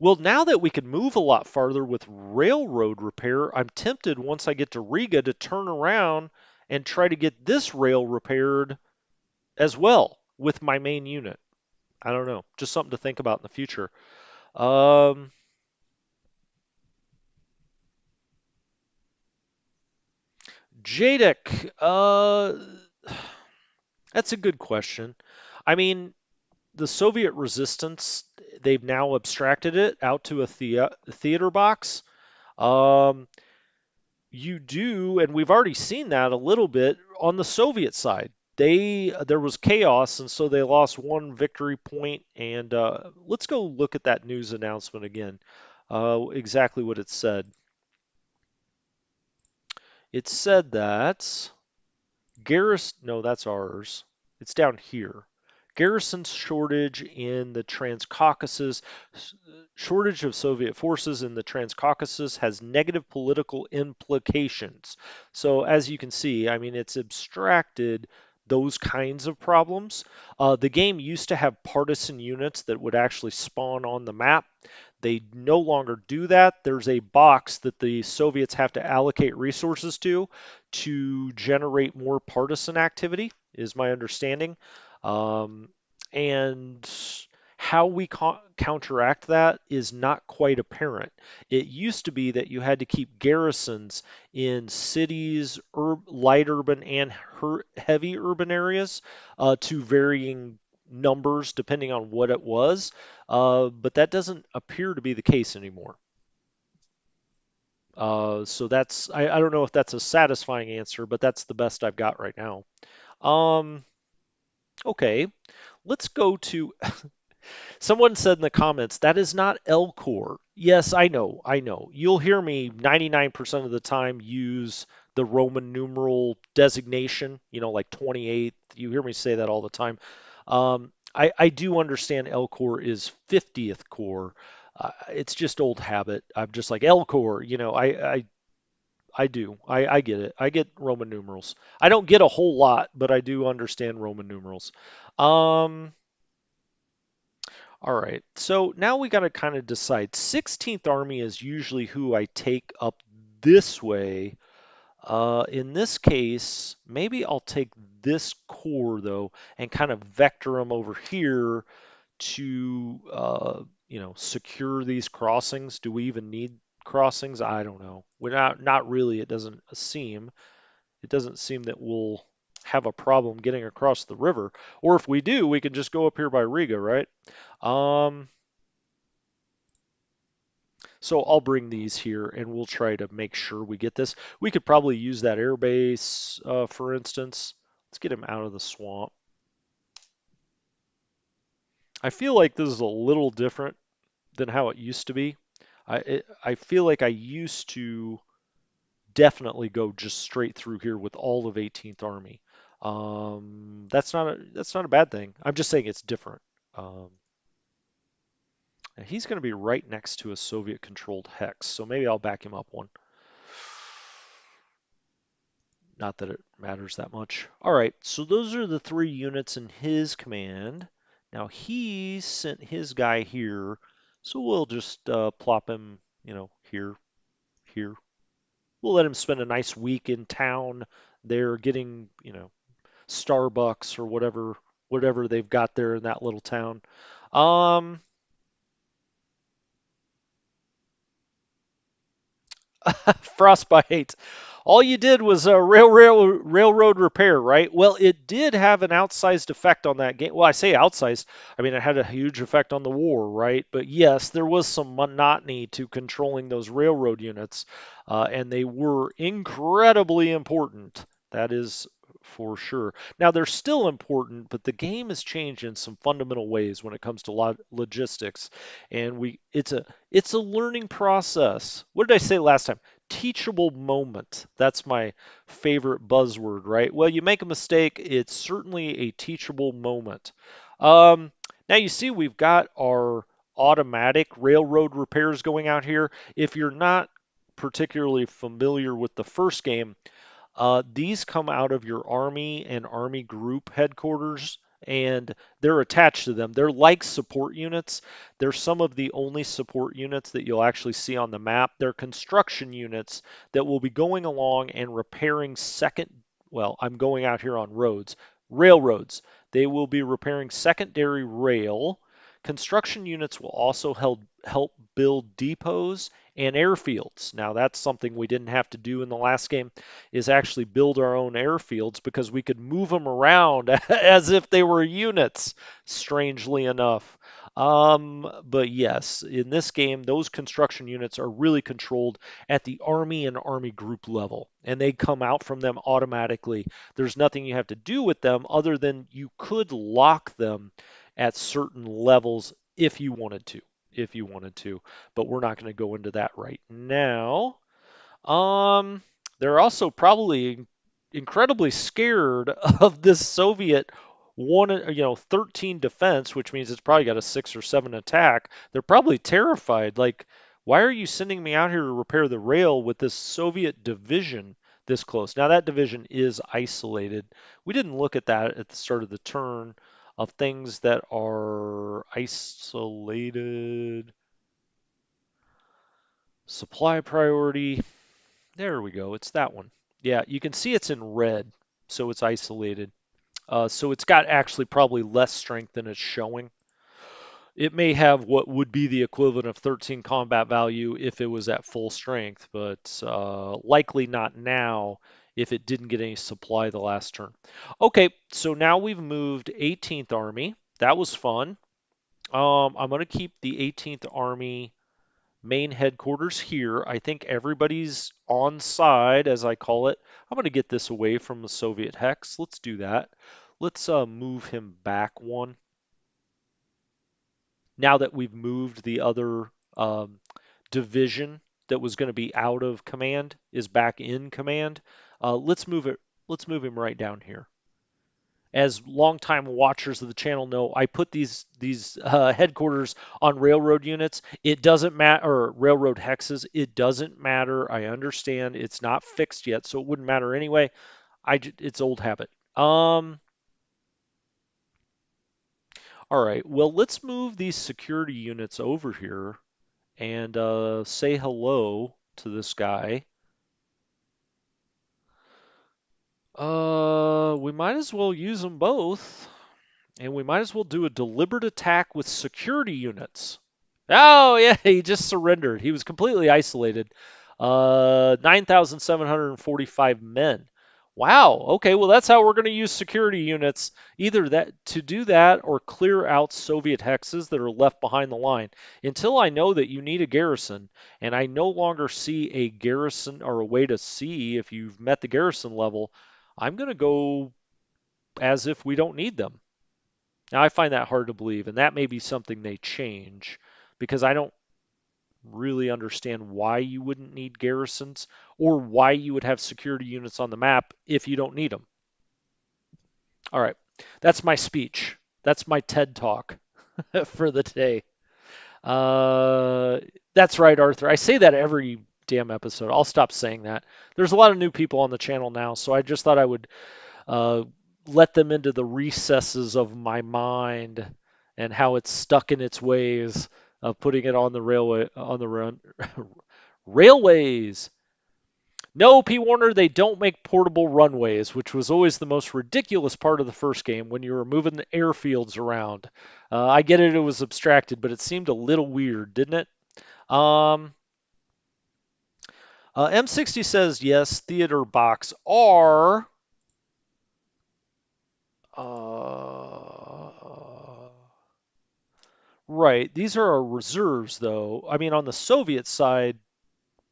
well, now that we can move a lot farther with railroad repair, I'm tempted once I get to Riga to turn around and try to get this rail repaired as well with my main unit. I don't know, just something to think about in the future. Um, Jadek, that's a good question. I mean, the Soviet resistance, they've now abstracted it out to a theater box. Um, you do, and we've already seen that a little bit on the Soviet side. There was chaos, and so they lost one victory point. And let's go look at that news announcement again. Exactly what it said. It said that Garrison, no, that's ours. It's down here. Garrison shortage in the Transcaucasus, shortage of Soviet forces in the Transcaucasus has negative political implications. So as you can see, I mean, it's abstracted those kinds of problems. The game used to have partisan units that would actually spawn on the map. They no longer do that. There's a box that the Soviets have to allocate resources to generate more partisan activity, is my understanding. Um, and how we counteract that is not quite apparent. It used to be that you had to keep garrisons in cities, light urban, and heavy urban areas to varying numbers depending on what it was. But that doesn't appear to be the case anymore. So I don't know if that's a satisfying answer, but that's the best I've got right now. Um, okay, let's go to someone said in the comments that is not L core. Yes, I know. You'll hear me 99% of the time use the Roman numeral designation, like 28th. You hear me say that all the time. I do understand L Corps is 50th Corps. It's just old habit. I'm just like L Corps, I do. I get it. I get Roman numerals. I don't get a whole lot, but I do understand Roman numerals. Um, all right. So now we got to kind of decide. 16th Army is usually who I take up this way. In this case, maybe I'll take this core though and kind of vector them over here to, secure these crossings. Do we even need crossings? I don't know. We're not really. It doesn't seem that we'll have a problem getting across the river. Or if we do, we can just go up here by Riga, right? Um, so I'll bring these here and we'll try to make sure we get this. We could probably use that air base, for instance. Let's get him out of the swamp. I feel like this is a little different than how it used to be. I feel like I used to definitely go just straight through here with all of 18th Army. That's not a bad thing. I'm just saying it's different. Um, and he's going to be right next to a Soviet-controlled hex, so maybe I'll back him up one. Not that it matters that much. All right, so those are the 3 units in his command. Now he sent his guy here, so we'll just plop him, here, here. We'll let him spend a nice week in town there getting, Starbucks or whatever they've got there in that little town. Um, Frostbite. All you did was a railroad repair, right? Well, it did have an outsized effect on that game. Well, I say outsized. I mean, it had a huge effect on the war, right? But yes, there was some monotony to controlling those railroad units, and they were incredibly important. That is for sure. Now, they're still important, but the game has changed in some fundamental ways when it comes to logistics, and it's a learning process. What did I say last time? Teachable moment. That's my favorite buzzword, right? Well, you make a mistake, it's certainly a teachable moment. Um, Now you see we've got our automatic railroad repairs going out here. If you're not particularly familiar with the first game, these come out of your Army and Army group headquarters, and they're attached to them. They're like support units. They're some of the only support units that you'll actually see on the map. They're construction units that will be going along and repairing well, I'm going out here on railroads. They will be repairing secondary rail. Construction units will also help build depots and airfields. Now, that's something we didn't have to do in the last game, is actually build our own airfields because we could move them around as if they were units, strangely enough. But yes, in this game, those construction units are really controlled at the Army and Army group level, and they come out from them automatically. There's nothing you have to do with them other than you could lock them at certain levels if you wanted to. If you wanted to, but we're not going to go into that right now. Um, they're also probably incredibly scared of this Soviet 13 defense, which means it's probably got a 6 or 7 attack. They're probably terrified. Like, why are you sending me out here to repair the rail with this Soviet division this close? Now that division is isolated. We didn't look at that at the start of the turn of things that are isolated. Supply priority. There we go. It's that one. Yeah, you can see it's in red, so it's isolated. So it's got actually probably less strength than it's showing. It may have what would be the equivalent of 13 combat value if it was at full strength, but likely not now if it didn't get any supply the last turn. Okay, so now we've moved 18th Army. That was fun. I'm going to keep the 18th Army main headquarters here. I think everybody's on side, as I call it. I'm going to get this away from the Soviet hex. Let's do that. Let's move him back one. Now that we've moved the other division that was going to be out of command is back in command. Let's move it. Let's move him right down here. As longtime watchers of the channel know, I put these headquarters on railroad units. It doesn't matter, or railroad hexes. It doesn't matter. I understand it's not fixed yet, so it wouldn't matter anyway. It's old habit. All right. Well, let's move these security units over here and say hello to this guy. We might as well use them both. And we might as well do a deliberate attack with security units. Oh, yeah, he just surrendered. He was completely isolated. 9,745 men. Wow. Okay, well, that's how we're going to use security units. Either that to do that or clear out Soviet hexes that are left behind the line. Until I know that you need a garrison, and I no longer see a garrison or a way to see if you've met the garrison level, I'm going to go as if we don't need them. Now, I find that hard to believe, and that may be something they change because I don't really understand why you wouldn't need garrisons or why you would have security units on the map if you don't need them. All right, that's my speech. That's my TED talk for the day. Uh, that's right, Arthur. I say that every damn episode. I'll stop saying that. There's a lot of new people on the channel now, so I just thought I would uh, let them into the recesses of my mind and how it's stuck in its ways of putting it on the railway on the run railways. No, P. Warner, they don't make portable runways, which was always the most ridiculous part of the first game when you were moving the airfields around. I get it, it was abstracted, but it seemed a little weird, didn't it? M60 says yes, theater box are. Uh, Right. These are our reserves, though. I mean, on the Soviet side,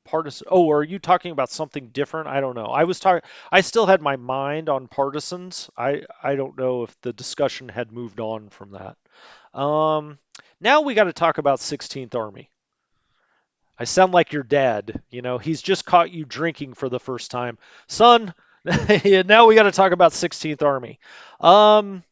partisan. Oh, are you talking about something different? I don't know. I was talking. I still had my mind on partisans. I don't know if the discussion had moved on from that. Um, Now we got to talk about 16th Army. I sound like your dad. You know, he's just caught you drinking for the first time, son. Now we got to talk about 16th Army. Um,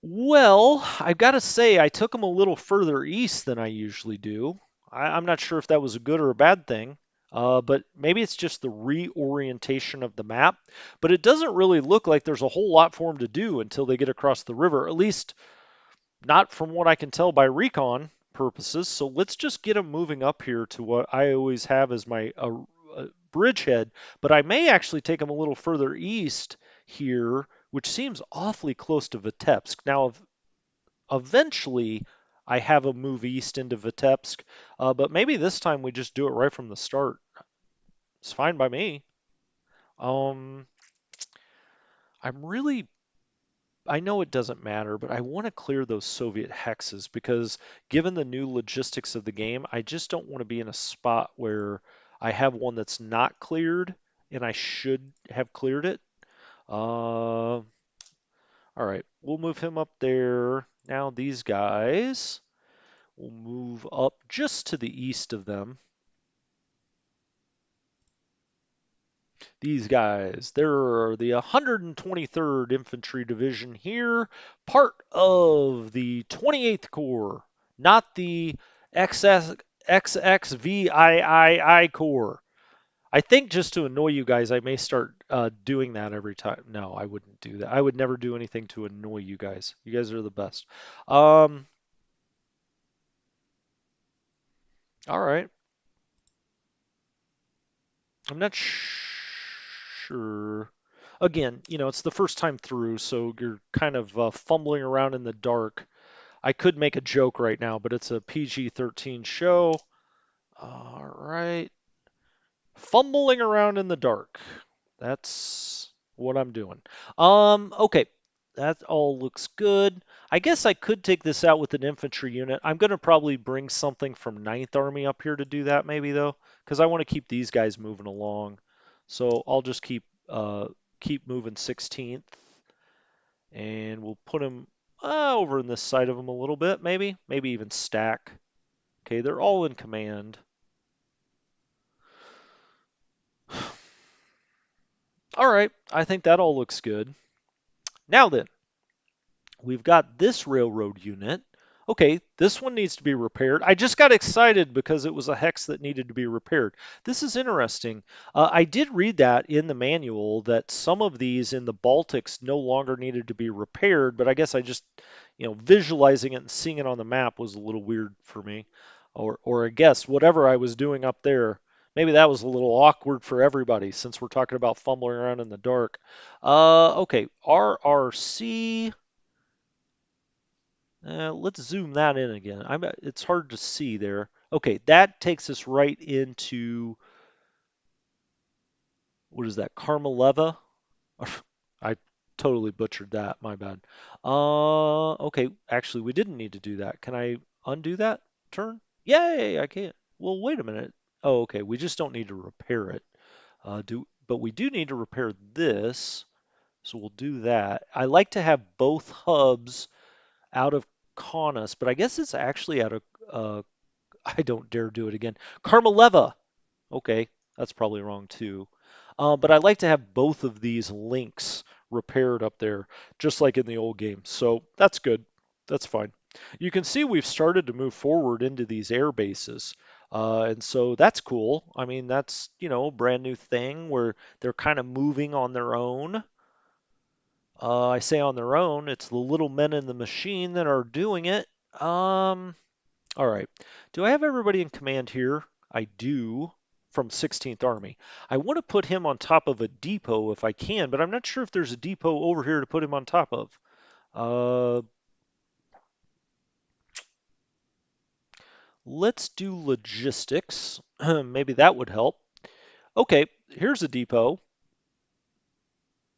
Well, I've got to say, I took them a little further east than I usually do. I'm not sure if that was a good or a bad thing, but maybe it's just the reorientation of the map. But it doesn't really look like there's a whole lot for them to do until they get across the river, at least not from what I can tell by recon purposes. So let's just get them moving up here to what I always have as my bridgehead. But I may actually take them a little further east here, which seems awfully close to Vitebsk. Now, eventually, I have a move east into Vitebsk, but maybe this time we just do it right from the start. It's fine by me. Um, I'm really, I know it doesn't matter, but I want to clear those Soviet hexes because given the new logistics of the game, I just don't want to be in a spot where I have one that's not cleared and I should have cleared it. All right, we'll move him up there. Now these guys. We'll move up just to the east of them. These guys, they're the 123rd Infantry Division here, part of the 28th Corps, not the XXVIII Corps. I think just to annoy you guys, I may start doing that every time. No, I wouldn't do that. I would never do anything to annoy you guys. You guys are the best. Um, all right. I'm not sure. Again, it's the first time through, so you're kind of fumbling around in the dark. I could make a joke right now, but it's a PG-13 show. All right. Fumbling around in the dark. That's what I'm doing. Okay. That all looks good. I guess I could take this out with an infantry unit. I'm going to probably bring something from Ninth Army up here to do that maybe though, because I want to keep these guys moving along. So I'll just keep moving 16th, and we'll put them over in this side of them a little bit, maybe even stack. Okay, they're all in command. All right, I think that all looks good. Now then, we've got this railroad unit. Okay, this one needs to be repaired. I just got excited because it was a hex that needed to be repaired. This is interesting. I did read that in the manual that some of these in the Baltics no longer needed to be repaired, but I guess I just, visualizing it and seeing it on the map was a little weird for me. Or I guess whatever I was doing up there, maybe that was a little awkward for everybody since we're talking about fumbling around in the dark. Okay, RRC. Let's zoom that in again. It's hard to see there. Okay, that takes us right into, what is that, Karmaleva? I totally butchered that, my bad. Okay, actually, we didn't need to do that. Can I undo that turn? Yay, I can. Well, wait a minute. Oh, okay, we just don't need to repair it. But we do need to repair this, so we'll do that. I like to have both hubs out of Kaunas, but I guess it's actually out of I don't dare do it again. Karmaleva. Okay, that's probably wrong too. But I like to have both of these links repaired up there, just like in the old game. So that's good. That's fine. You can see we've started to move forward into these air bases. And so that's cool. I mean, that's, a brand new thing where they're kind of moving on their own. I say on their own, it's the little men in the machine that are doing it. All right. Do I have everybody in command here? I do, from 16th Army. I want to put him on top of a depot if I can, but I'm not sure if there's a depot over here to put him on top of. Uh, let's do logistics. Maybe that would help. Okay, here's a depot.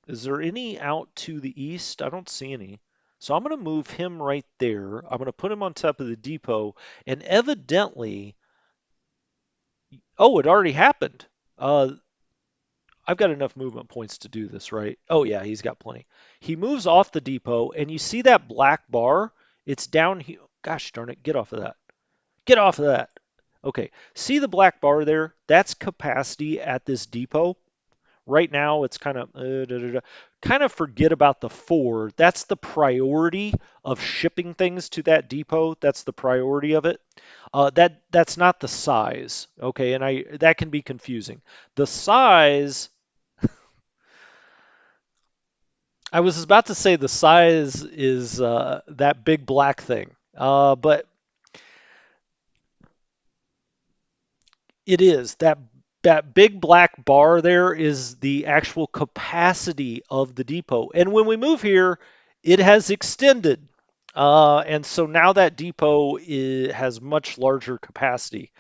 Is there any out to the east? I don't see any. So I'm going to move him right there. I'm going to put him on top of the depot, and evidently, oh, it already happened. I've got enough movement points to do this, right? Oh, yeah, he's got plenty. He moves off the depot, and you see that black bar? It's down here. Gosh darn it, get off of that. Get off of that. Okay, see the black bar there? That's capacity at this depot. Right now, it's kind of kind of forget about the four. That's the priority of shipping things to that depot. That's the priority of it. That's not the size, okay? And I that can be confusing. The size, I was about to say the size is that big black thing, but it is that big black bar there is the actual capacity of the depot. And when we move here, it has extended. And so now that depot has much larger capacity.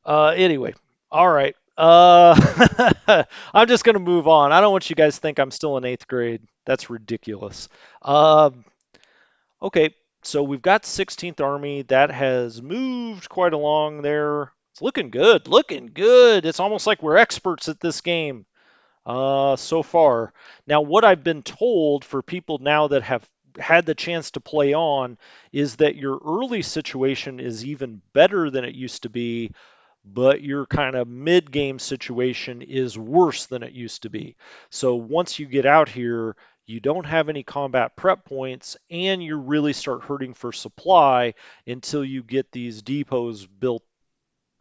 Anyway, all right. I'm just going to move on. I don't want you guys to think I'm still in eighth grade. That's ridiculous. Um, Okay, so we've got 16th Army that has moved quite along there. It's looking good, looking good. It's almost like we're experts at this game so far. Now, what I've been told for people now that have had the chance to play on is that your early situation is even better than it used to be, but your kind of mid-game situation is worse than it used to be. So once you get out here, you don't have any combat prep points, and you really start hurting for supply until you get these depots built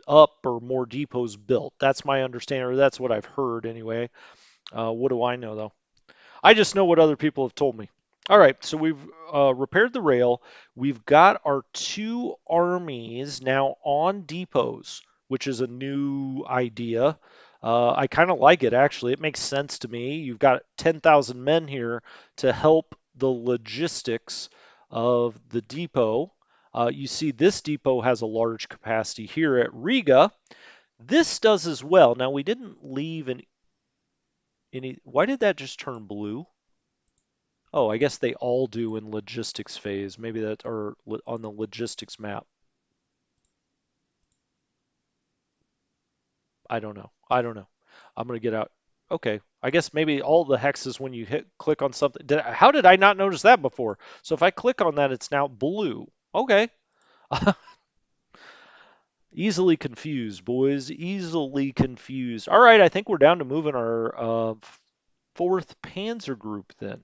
up or more depots built. That's my understanding, or that's what I've heard anyway. What do I know though? I just know what other people have told me. All right, so we've repaired the rail. We've got our two armies now on depots, which is a new idea. I kind of like it, actually. It makes sense to me. You've got 10,000 men here to help the logistics of the depot. You see, this depot has a large capacity here at Riga. This does as well. Now, we didn't leave any. Why did that just turn blue? Oh, I guess they all do in logistics phase. Maybe that or on the logistics map. I don't know. I don't know. I'm gonna get out. Okay. I guess maybe all the hexes when you hit click on something. How did I not notice that before? So if I click on that, it's now blue. Okay. Easily confused, boys. Easily confused. All right, I think we're down to moving our fourth Panzer Group then.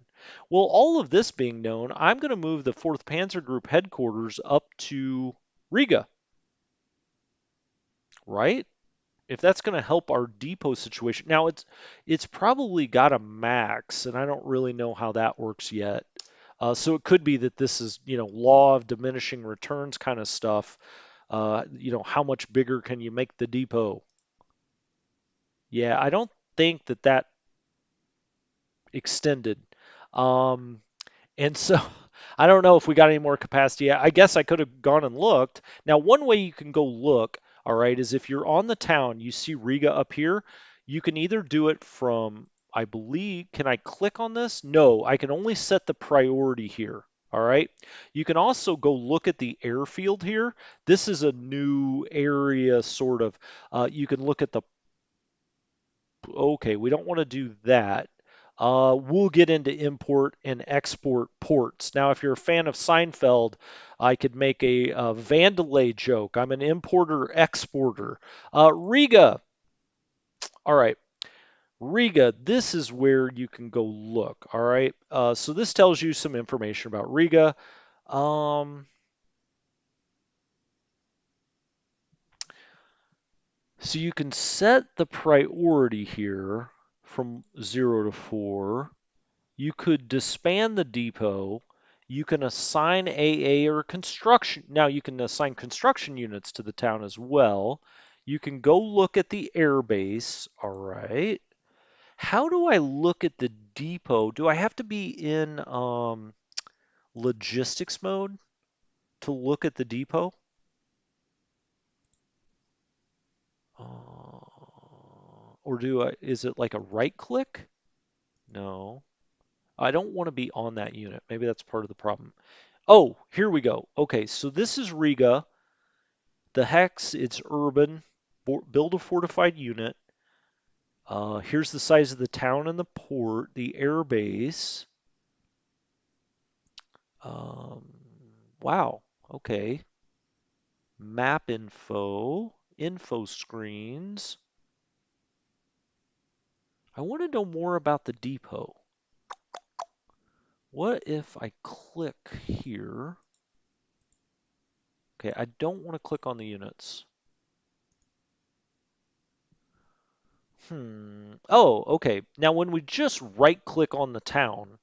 Well, all of this being known, I'm going to move the fourth Panzer Group headquarters up to Riga, right? If that's going to help our depot situation. Now it's probably got a max, and I don't really know how that works yet. So it could be that this is, law of diminishing returns kind of stuff. How much bigger can you make the depot? Yeah, I don't think that extended. Um, and so I don't know if we got any more capacity. I guess I could have gone and looked. Now, one way you can go look, all right, is if you're on the town, you see Riga up here, you can either do it from, I believe, can I click on this? No, I can only set the priority here. All right. You can also go look at the airfield here. This is a new area, sort of. You can look at the Okay, we don't want to do that. We'll get into import and export ports. Now, if you're a fan of Seinfeld, I could make a Vandelay joke. I'm an importer exporter. Riga. All right, Riga. This is where you can go look. All right. So this tells you some information about Riga. Um, so you can set the priority here from 0 to 4. You could disband the depot. You can assign AA or construction. Now you can assign construction units to the town as well. You can go look at the air base. All right. How do I look at the depot? Do I have to be in logistics mode to look at the depot? Or is it like a right click? No. I don't want to be on that unit. Maybe that's part of the problem. Oh, here we go. Okay, so this is Riga. The hex, it's urban. Build a fortified unit. Here's the size of the town and the port, the air base. Um, wow. Okay. Map info, info screens. I want to know more about the depot. What if I click here? Okay, I don't want to click on the units. Oh, okay. Now, when we just right click on the town,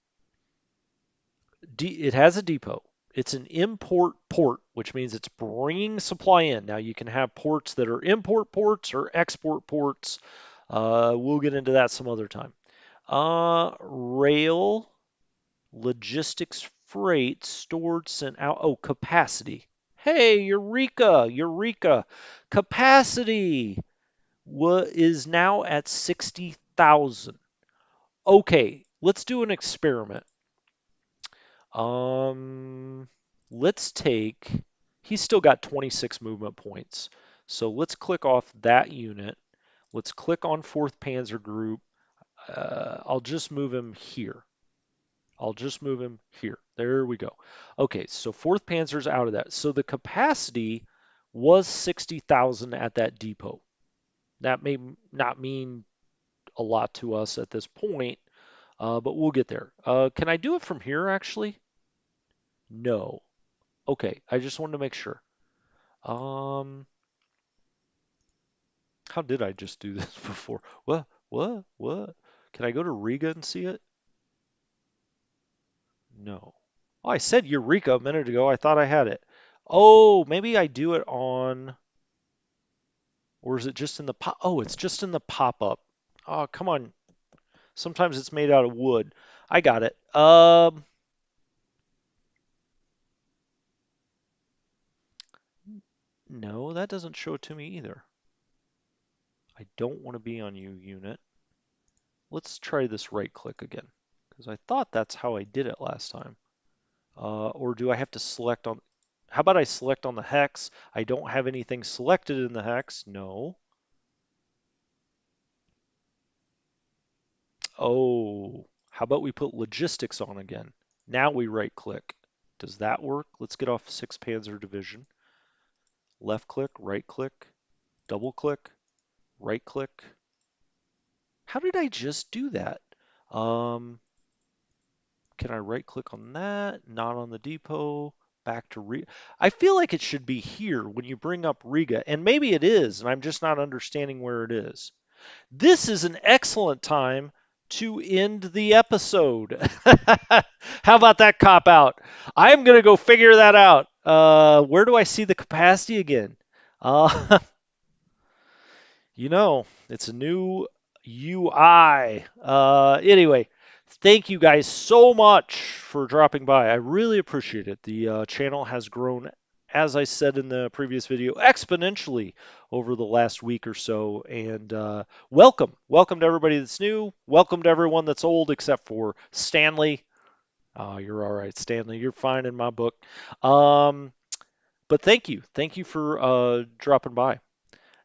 it has a depot. It's an import port, which means it's bringing supply in. Now, you can have ports that are import ports or export ports. We'll get into that some other time. Rail, logistics, freight, stored, sent out. Oh, capacity. Hey, Eureka, Eureka. Capacity is now at 60,000. Okay, let's do an experiment. Um, let's take, he's still got 26 movement points. So let's click off that unit. Let's click on 4th Panzer Group. I'll just move him here. I'll just move him here. There we go. Okay, so 4th Panzer's out of that. So the capacity was 60,000 at that depot. That may not mean a lot to us at this point, but we'll get there. Can I do it from here, actually? No. Okay, I just wanted to make sure. Um, how did I just do this before? What? What? What? Can I go to Riga and see it? No. Oh, I said Eureka a minute ago. I thought I had it. Oh, maybe I do it on, or is it just in the pop? Oh, it's just in the pop-up. Oh, come on. Sometimes it's made out of wood. I got it. No, that doesn't show it to me either. I don't want to be on you, unit. Let's try this right click again, because I thought that's how I did it last time. Or do I have to select on, how about I select on the hex? I don't have anything selected in the hex. No. Oh, how about we put logistics on again? Now we right click. Does that work? Let's get off 6th Panzer Division. left click, right click, double click, right click. How did I just do that? Um, can I right click on that? Not on the depot. Back to Riga. I feel like it should be here when you bring up Riga, and maybe it is, and I'm just not understanding where it is. This is an excellent time to end the episode. How about that cop out? I'm going to go figure that out. Where do I see the capacity again? Uh, it's a new UI. Anyway, thank you guys so much for dropping by. I really appreciate it. The channel has grown, as I said in the previous video, exponentially over the last week or so. And welcome to everybody that's new. Welcome to everyone that's old, except for Stanley. Oh, you're all right, Stanley. You're fine in my book. Um, but thank you for dropping by.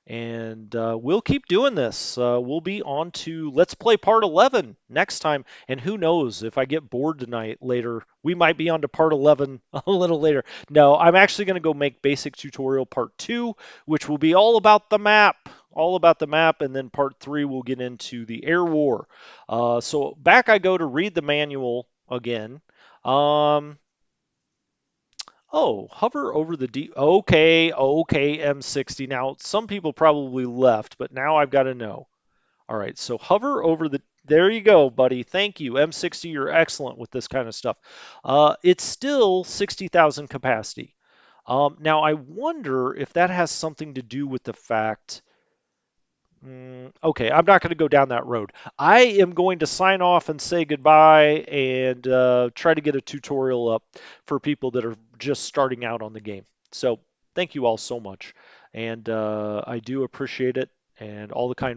And we'll keep doing this. We'll be on to Let's Play Part 11 next time. And who knows, if I get bored tonight later, we might be on to Part 11 a little later. No, I'm actually going to go make Basic Tutorial Part 2, which will be all about the map. All about the map. And then Part 3, we'll get into the air war. So back I go to read the manual again. Um, Oh, hover over the D. Okay, M60. Now, some people probably left, but now I've got to know. All right, so hover over the. There you go, buddy. Thank you. M60, you're excellent with this kind of stuff. It's still 60,000 capacity. Now, I wonder if that has something to do with the fact. Okay, I'm not going to go down that road. I am going to sign off and say goodbye and try to get a tutorial up for people that are just starting out on the game. So thank you all so much. And I do appreciate it and all the kind